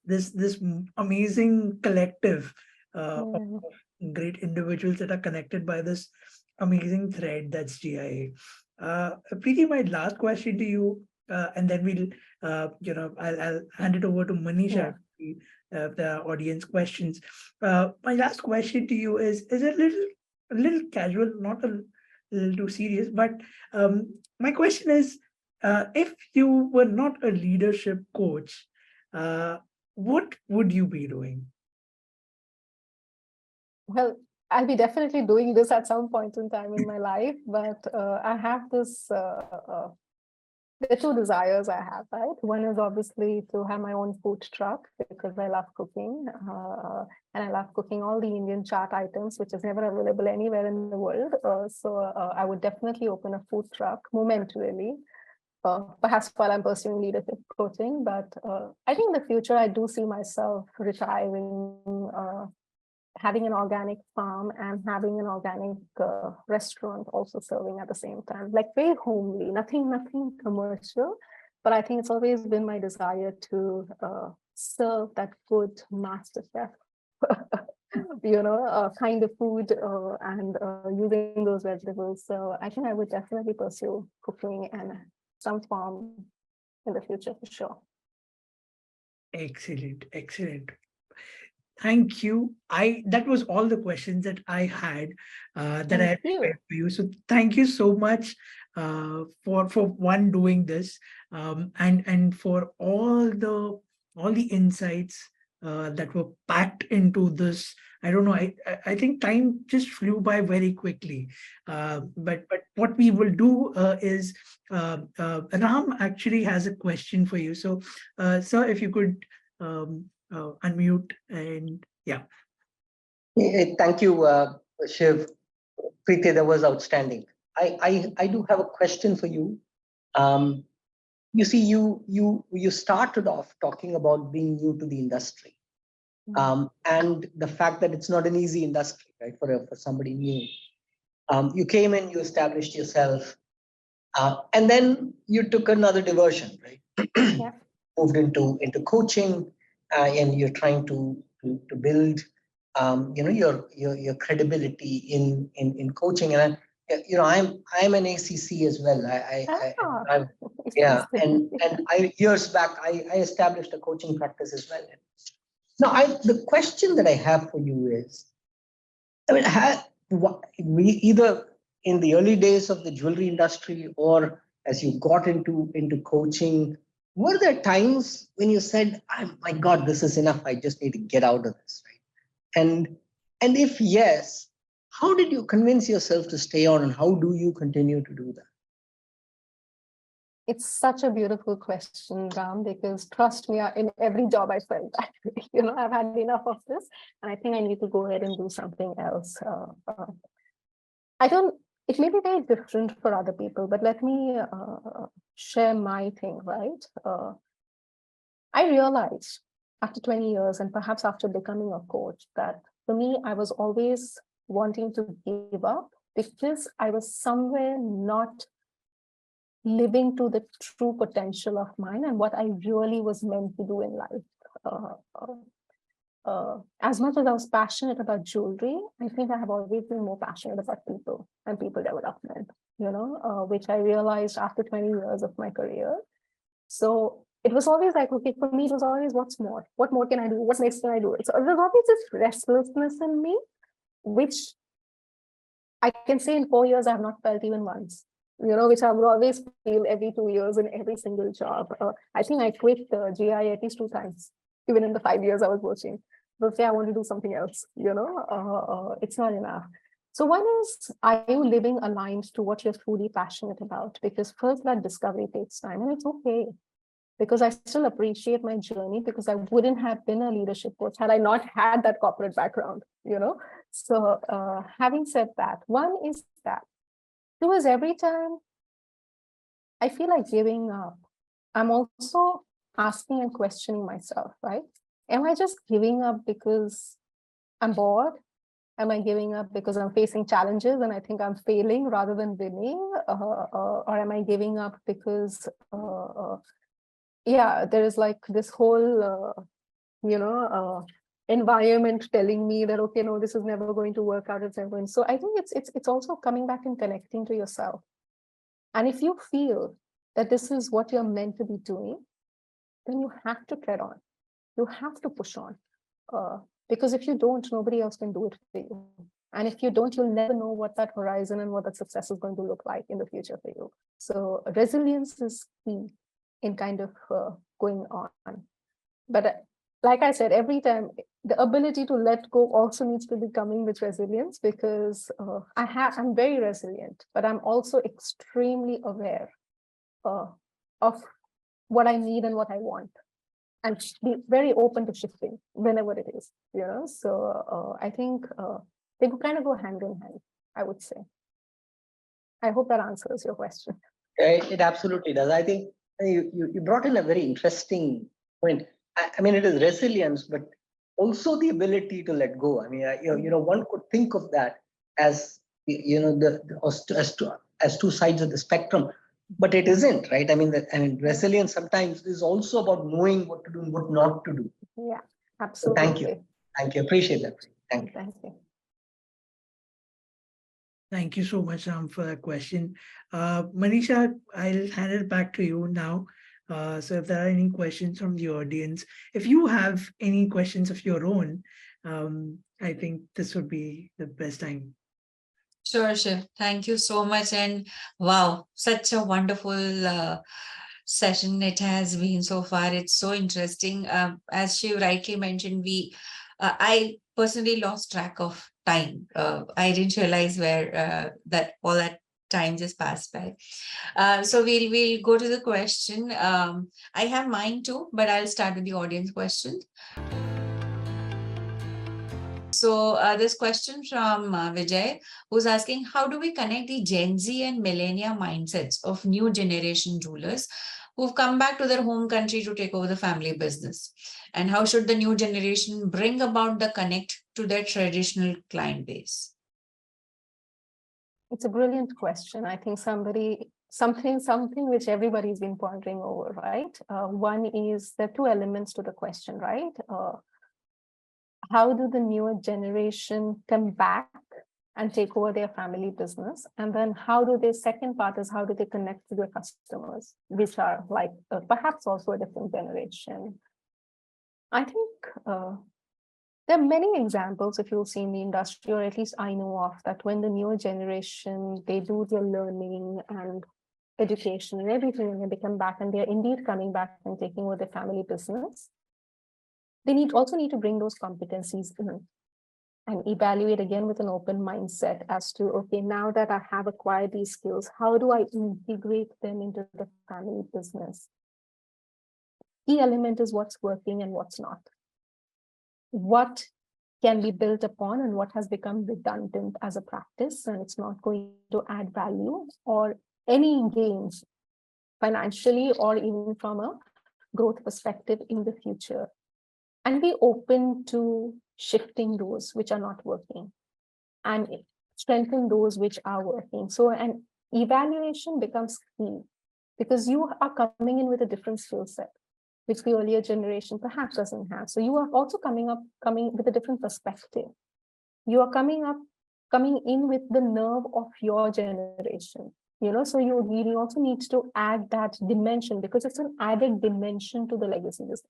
this amazing collective of great individuals that are connected by this amazing thread that's GIA. Preeti, my last question to you, and then we'll I'll hand it over to Manisha. The audience questions. My last question to you is a little casual, not a little too serious, but my question is, if you were not a leadership coach, what would you be doing? Well, I'll be definitely doing this at some point in time in my life, but I have this there are two desires I have, right? One is obviously to have my own food truck because I love cooking, and I love cooking all the Indian chaat items, which is never available anywhere in the world. So I would definitely open a food truck momentarily, perhaps while I'm pursuing leadership coaching. But I think in the future, I do see myself retiring, having an organic farm and having an organic restaurant also serving at the same time, like very homely, nothing commercial. But I think it's always been my desire to serve that good master chef, kind of food and using those vegetables. So I think I would definitely pursue cooking and some form in the future for sure. Excellent. Thank you. That was all the questions that I had that I had prepared for you. So thank you so much for one doing this and for all the insights that were packed into this. I don't know. I think time just flew by very quickly. But what we will do is Ram actually has a question for you. So, sir, if you could. Unmute and yeah. Thank you, Shiv. Preeti, that was outstanding. I do have a question for you. You see, you started off talking about being new to the industry, and the fact that it's not an easy industry, right, for somebody new. You came in, you established yourself, and then you took another diversion, right? Yeah. Moved into coaching, and you're trying to build, your credibility in coaching. And I'm an ACC as well. I'm yeah, Interesting. and I years back I established a coaching practice as well. Now, the question that I have for you is, I mean, we either in the early days of the jewelry industry or as you got into coaching, were there times when you said, "My God, this is enough. I just need to get out of this," right? And if yes, how did you convince yourself to stay on, and how do you continue to do that? It's such a beautiful question, Ram, because trust me, in every job I felt that, I've had enough of this, and I think I need to go ahead and do something else. I don't, it may be very different for other people, but let me share my thing, right? I realized after 20 years, and perhaps after becoming a coach, that for me, I was always wanting to give up because I was somewhere not living to the true potential of mine and what I really was meant to do in life. As much as I was passionate about jewelry, I think I have always been more passionate about people and people development, which I realized after 20 years of my career. So it was always like, okay, for me, it was always what's more? What more can I do? What next can I do? So there's always this restlessness in me, which I can say in 4 years, I have not felt even once, which I would always feel every 2 years in every single job. I think I quit GI at least 2 times, even in the 5 years I was working. But say I want to do something else, it's not enough. So one is, are you living aligned to what you're truly passionate about? Because first that discovery takes time, and it's okay. Because I still appreciate my journey, because I wouldn't have been a leadership coach had I not had that corporate background, So having said that, one is that. Two is every time I feel like giving up, I'm also asking and questioning myself, right? Am I just giving up because I'm bored? Am I giving up because I'm facing challenges and I think I'm failing rather than winning? Or am I giving up because there is like this whole, environment telling me that, okay, no, this is never going to work out. It's never going. So I think it's also coming back and connecting to yourself. And if you feel that this is what you're meant to be doing, then you have to tread on. You have to push on. Because if you don't, nobody else can do it for you. And if you don't, you'll never know what that horizon and what that success is going to look like in the future for you. So resilience is key in kind of going on. But like I said, every time the ability to let go also needs to be coming with resilience, because I'm very resilient, but I'm also extremely aware of what I need and what I want, and be very open to shifting whenever it is, So I think they kind of go hand in hand, I would say. I hope that answers your question. It absolutely does. I think you brought in a very interesting point. I mean, it is resilience, but also the ability to let go. I mean, one could think of that as as two sides of the spectrum, but it isn't, right? I mean, resilience sometimes is also about knowing what to do and what not to do. Yeah, So absolutely. thank you, appreciate that. Thank you. Thank you. Thank you so much, Ram, for that question. Manisha, I'll hand it back to you now. So if there are any questions from the audience, if you have any questions of your own, I think this would be the best time. Sure, Shiv. Thank you so much. And wow, such a wonderful session it has been so far. It's so interesting. As Shiv rightly mentioned, I personally lost track of time. I didn't realize where that all that time just passed by. So we'll go to the question. I have mine too, but I'll start with the audience question. So this question from Vijay, who's asking, how do we connect the Gen Z and millennia mindsets of new generation jewelers who've come back to their home country to take over the family business? And how should the new generation bring about the connect to their traditional client base? It's a brilliant question. I think something which everybody's been pondering over, right? One is there are two elements to the question, right? How do the newer generation come back and take over their family business? And then second part is how do they connect to their customers, which are like perhaps also a different generation. I think there are many examples, if you'll see in the industry, or at least I know of, that when the newer generation, they do their learning and education and everything, and they come back and they're indeed coming back and taking over the family business, they also need to bring those competencies in and evaluate again with an open mindset as to, okay, now that I have acquired these skills, how do I integrate them into the family business? Key element is what's working and what's not. What can be built upon and what has become redundant as a practice and it's not going to add value or any gains financially or even from a growth perspective in the future. And be open to shifting those which are not working and strengthen those which are working. So an evaluation becomes key because you are coming in with a different skill set, which the earlier generation perhaps doesn't have. So you are also coming with a different perspective. You are coming in with the nerve of your generation, so you really also need to add that dimension because it's an added dimension to the legacy business.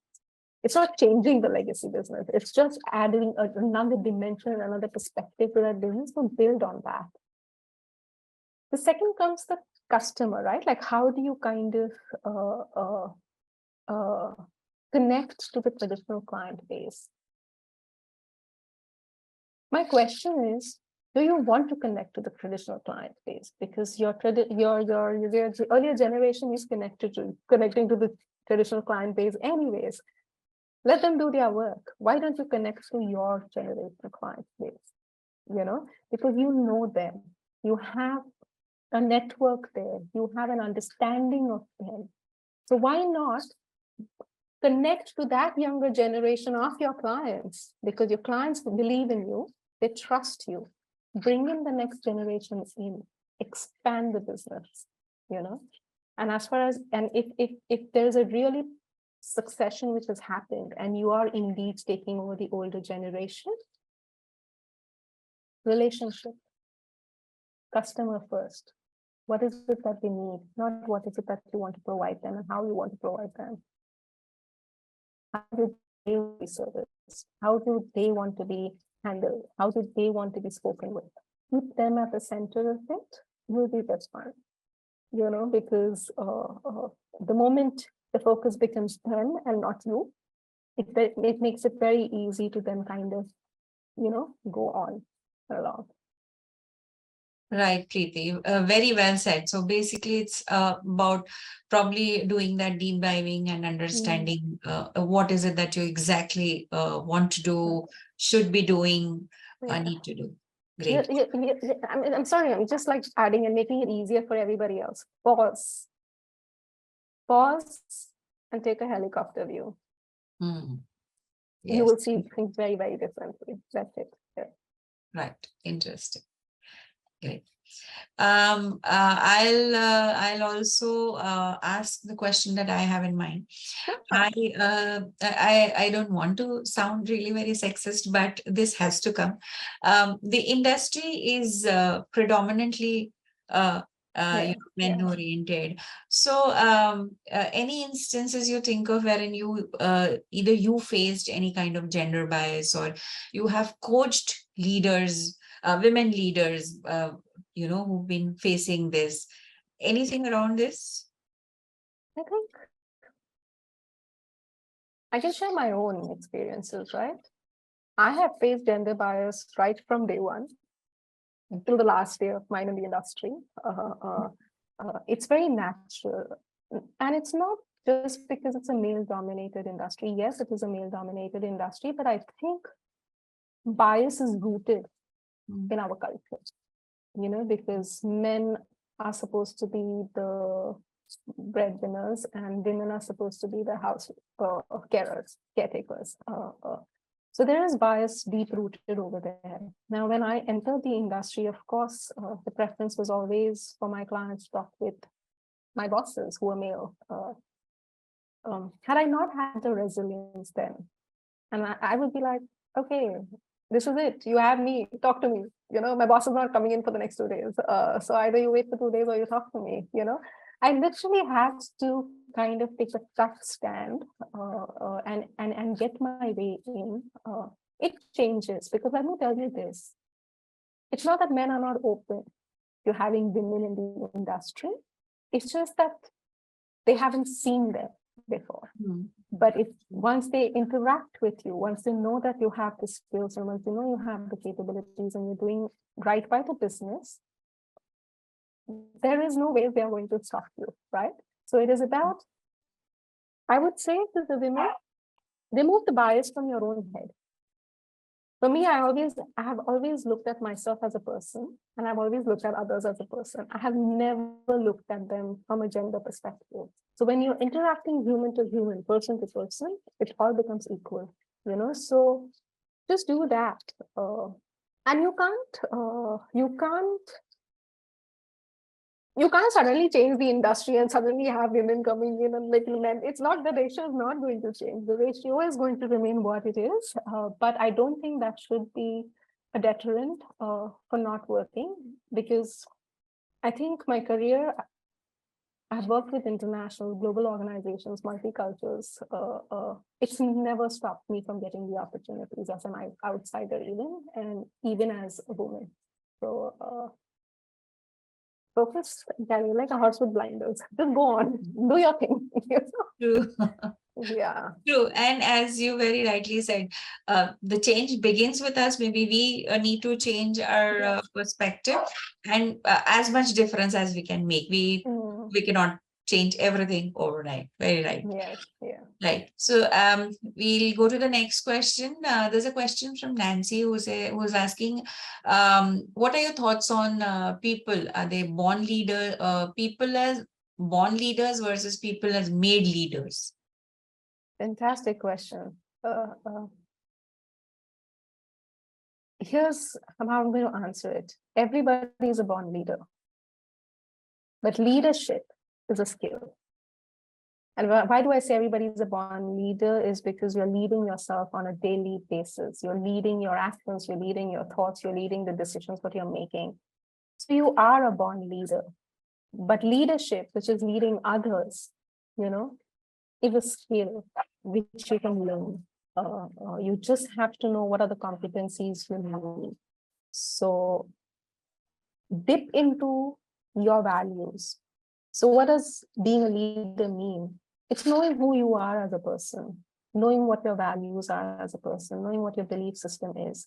It's not changing the legacy business. It's just adding another dimension, another perspective to that business to build on that. The second comes the customer, right? Like how do you kind of connect to the traditional client base? My question is, do you want to connect to the traditional client base? Because your earlier generation is connecting to the traditional client base anyways. Let them do their work. Why don't you connect to your generational client base? Because you know them. You have a network there. You have an understanding of them. So why not connect to that younger generation of your clients? Because your clients believe in you, they trust you. Bring in the next generations in, expand the business, And as far as, and if there's a really succession which has happened and you are indeed taking over the older generation, relationship, customer first. What is it that they need? Not what is it that you want to provide them and how you want to provide them. How do they be serviced? How do they want to be handled? How do they want to be spoken with? Keep them at the center of it, you'll be just fine. Because the moment the focus becomes them and not you, it makes it very easy to then kind of, go on along. Right, Preeti. Very well said. So basically, it's about probably doing that deep diving and understanding what is it that you exactly want to do, should be doing, need to do. Great. I'm sorry, I'm just like adding and making it easier for everybody else. Pause and take a helicopter view. Yes. You will see things very, very differently. That's it. Yeah. Right. Interesting. Great. I'll also ask the question that I have in mind. I don't want to sound really very sexist, but this has to come. The industry is predominantly men oriented. So any instances you think of wherein you either you faced any kind of gender bias or you have coached leaders, women leaders, who've been facing this, anything around this? I think I can share my own experiences, right? I have faced gender bias right from day one until the last day of mine in the industry. It's very natural. And it's not just because it's a male-dominated industry. Yes, it is a male-dominated industry, but I think bias is rooted in our culture, because men are supposed to be the breadwinners and women are supposed to be the house caretakers. So there is bias deep rooted over there. Now, when I entered the industry, of course, the preference was always for my clients to talk with my bosses who were male. Had I not had the resilience then, and I would be like, okay, this is it. You have me, talk to me. My boss is not coming in for the next 2 days. So either you wait for 2 days or you talk to me, I literally had to kind of take a tough stand and get my way in. It changes because let me tell you this. It's not that men are not open to having women in the industry. It's just that they haven't seen them before. But if once they interact with you, once they know that you have the skills and once they know you have the capabilities and you're doing right by the business, there is no way they are going to stop you, right? So it is about, I would say to the women, remove the bias from your own head. For me, I have always looked at myself as a person, and I've always looked at others as a person. I have never looked at them from a gender perspective. So when you're interacting human to human, person to person, it all becomes equal, so just do that. And you can't suddenly change the industry and suddenly have women coming in and little men. It's not, the ratio is not going to change. The ratio is going to remain what it is. But I don't think that should be a deterrent for not working, because I think my career, I've worked with international global organizations, multicultures. It's never stopped me from getting the opportunities as an outsider even as a woman. So focus, carry like a horse with blinders. Just go on, do your thing. True. Yeah. True. And as you very rightly said, the change begins with us. Maybe we need to change our perspective, and as much difference as we can make. We cannot change everything overnight. Very right. Yes. Yeah. Right. So we'll go to the next question. There's a question from Nancy who's asking, what are your thoughts on people? Are they people as born leaders versus people as made leaders? Fantastic question. Here's how I'm going to answer it. Everybody is a born leader, but leadership is a skill. And why do I say everybody is a born leader? Is because you're leading yourself on a daily basis. You're leading your actions, you're leading your thoughts, you're leading the decisions that you're making. So you are a born leader. But leadership, which is leading others, is a skill which you can learn. You just have to know what are the competencies you need. So dip into your values. So what does being a leader mean? It's knowing who you are as a person, knowing what your values are as a person, knowing what your belief system is.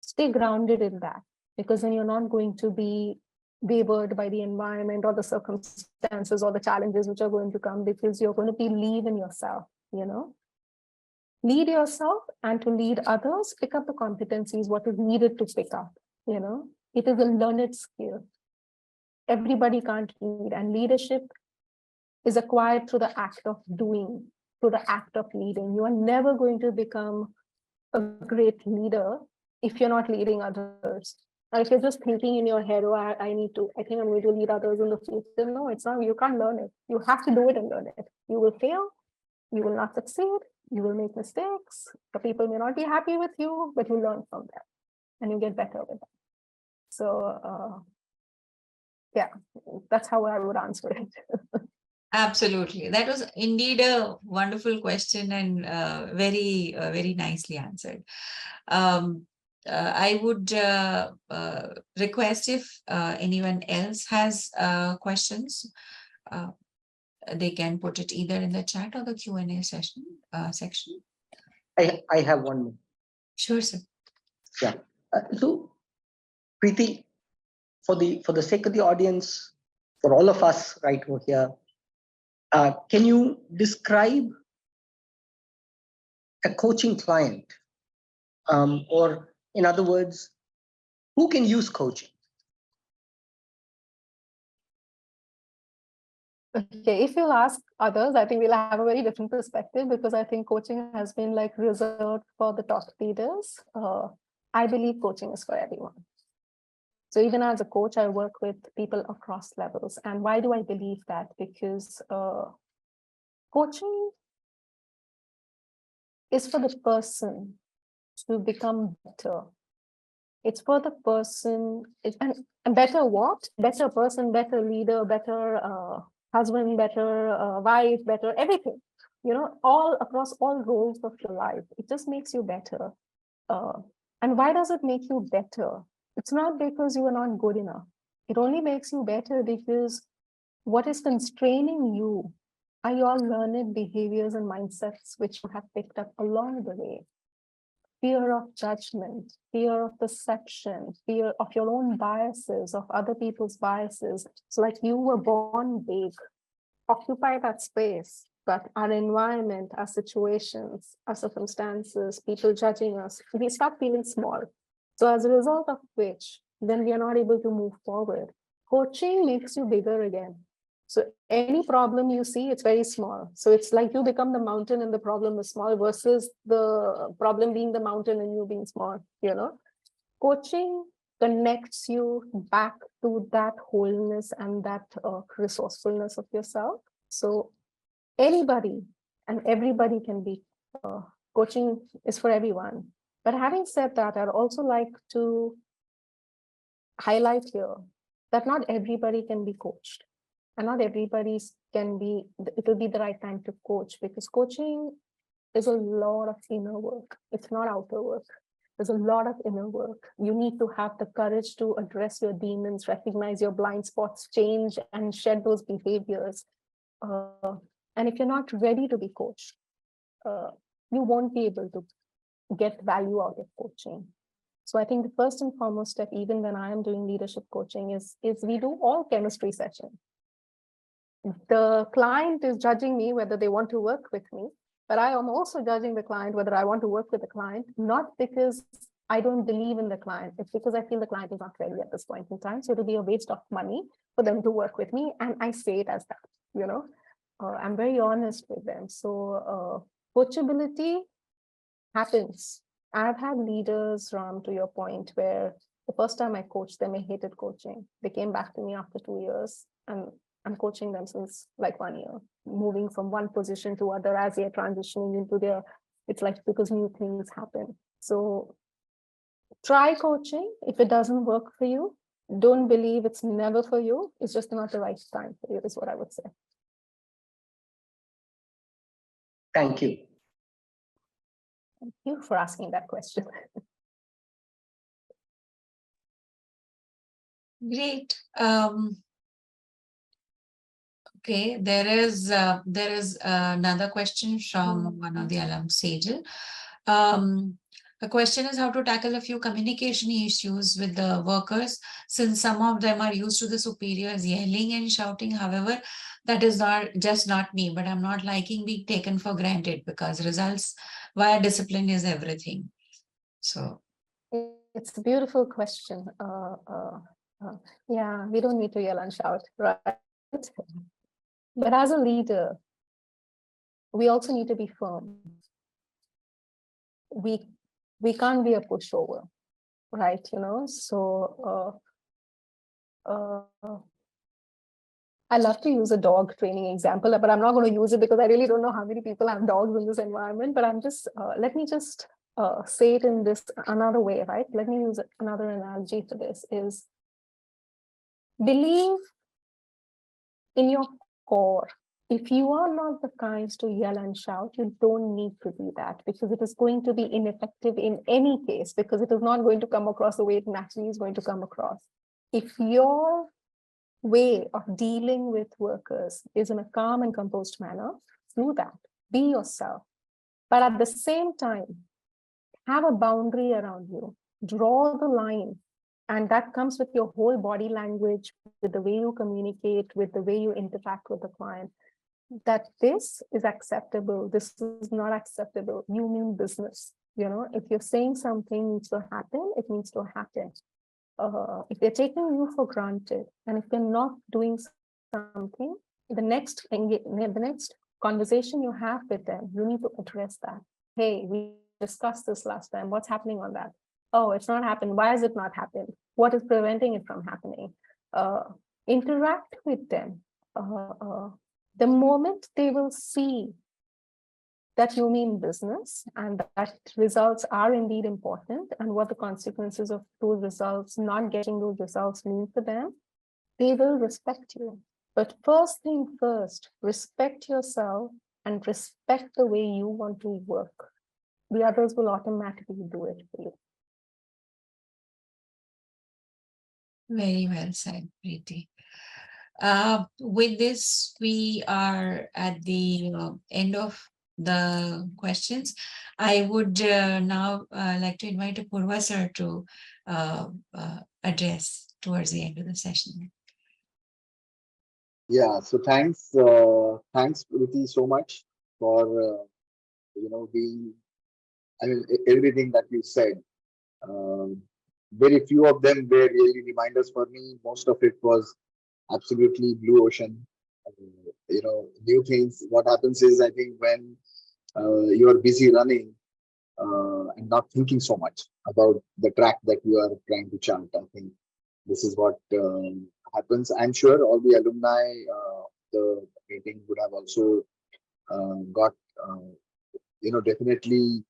Stay grounded in that, because then you're not going to be wavered by the environment or the circumstances or the challenges which are going to come, because you're going to believe in yourself, Lead yourself, and to lead others, pick up the competencies, what is needed to pick up, It is a learned skill. Everybody can't lead, and leadership is acquired through the act of doing, through the act of leading. You are never going to become a great leader if you're not leading others. Or if you're just thinking in your head, I think I'm going to lead others in the future. No, it's not. You can't learn it. You have to do it and learn it. You will fail. You will not succeed. You will make mistakes. The people may not be happy with you, but you learn from them and you get better with them. So, yeah, that's how I would answer it. Absolutely. That was indeed a wonderful question, and very, very nicely answered. I would request if anyone else has questions, they can put it either in the chat or the Q&A section. I have one more. Sure, sir. Yeah. So, Preeti, for the sake of the audience, for all of us right over here, can you describe a coaching client, or in other words, who can use coaching? Okay, if you'll ask others, I think we'll have a very different perspective, because I think coaching has been like reserved for the top leaders. I believe coaching is for everyone. So even as a coach, I work with people across levels. And why do I believe that? Because coaching is for the person to become better. It's for the person, and better what? Better person, better leader, better husband, better wife, better everything. You know, all across all roles of your life. It just makes you better. And why does it make you better? It's not because you are not good enough. It only makes you better because what is constraining you are your learned behaviors and mindsets which you have picked up along the way. Fear of judgment, fear of deception, fear of your own biases, of other people's biases. So like you were born big, occupy that space, but our environment, our situations, our circumstances, people judging us, we start feeling small. So as a result of which, then we are not able to move forward. Coaching makes you bigger again. So any problem you see, it's very small. So it's like you become the mountain and the problem is small, versus the problem being the mountain and you being small, you know. Coaching connects you back to that wholeness and that resourcefulness of yourself. So anybody and everybody can be, coaching is for everyone. But having said that, I'd also like to highlight here that not everybody can be coached. And not everybody can be, it will be the right time to coach, because coaching is a lot of inner work. It's not outer work. There's a lot of inner work. You need to have the courage to address your demons, recognize your blind spots, change and shed those behaviors. And if you're not ready to be coached, you won't be able to get value out of coaching. So I think the first and foremost step, even when I am doing leadership coaching, is we do all chemistry sessions. The client is judging me whether they want to work with me, but I am also judging the client whether I want to work with the client, not because I don't believe in the client. It's because I feel the client is not ready at this point in time. So it'll be a waste of money for them to work with me. And I say it as that, you know, I'm very honest with them. So coachability happens. I've had leaders, Ram, to your point, where the first time I coached them, I hated coaching. They came back to me after 2 years, and I'm coaching them since like 1 year, moving from one position to other as they're transitioning into their, it's like because new things happen. So try coaching. If it doesn't work for you, don't believe it's never for you. It's just not the right time for you, is what I would say. Thank you. Thank you for asking that question. Great. Okay, there is another question from one of the alum Sejal. The question is how to tackle a few communication issues with the workers, since some of them are used to the superiors yelling and shouting. However, that is not me, but I'm not liking being taken for granted, because results via discipline is everything. So it's a beautiful question. Yeah, we don't need to yell and shout, right? But as a leader, we also need to be firm. We can't be a pushover, right? You know, so I love to use a dog training example, but I'm not going to use it because I really don't know how many people have dogs in this environment. But I'm just let me just say it in this another way, right? Let me use another analogy for this: is believe in your core. If you are not the kinds to yell and shout, you don't need to do that, because it is going to be ineffective in any case, because it is not going to come across the way it naturally is going to come across. If your way of dealing with workers is in a calm and composed manner, do that. Be yourself. But at the same time, have a boundary around you. Draw the line. And that comes with your whole body language, with the way you communicate, with the way you interact with the client, that this is acceptable, this is not acceptable. You mean business. You know, if you're saying something needs to happen, it needs to happen. If they're taking you for granted, and if they're not doing something, the next conversation you have with them, you need to address that. Hey, we discussed this last time. What's happening on that? Oh, it's not happened. Why has it not happened? What is preventing it from happening? Interact with them. The moment they will see that you mean business and that results are indeed important and what the consequences of those results, not getting those results mean for them, they will respect you. But first thing first, respect yourself and respect the way you want to work. The others will automatically do it for you. Very well said, Preeti. With this, we are at the end of the questions. I would now like to invite Apurva sir to address towards the end of the session. Yeah, so thanks, Preeti, so much for being. I mean, everything that you said. Very few of them were really reminders for me. Most of it was absolutely blue ocean. New things. What happens is, I think when you are busy running and not thinking so much about the track that you are trying to chart, I think this is what happens. I'm sure all the alumni, the meeting would have also got, definitely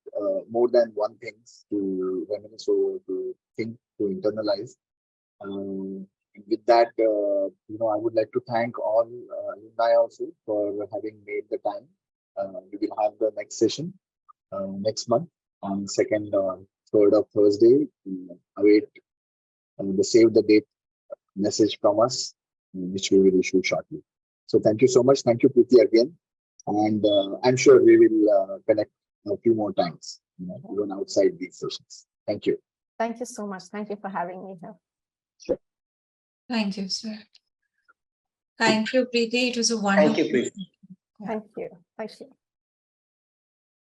more than one things to reminisce or to think, to internalize. With that, I would like to thank all alumni also for having made the time. We will have the next session next month on 2nd or 3rd of Thursday. Await the save the date message from us, which we will issue shortly. So thank you so much. Thank you, Preeti, again. And I'm sure we will connect a few more times, even outside these sessions. Thank you. Thank you so much. Thank you for having me here. Sure. Thank you, sir. Thank you, Preeti. It was a wonderful. Thank you, Preeti. Thank you. Thank you.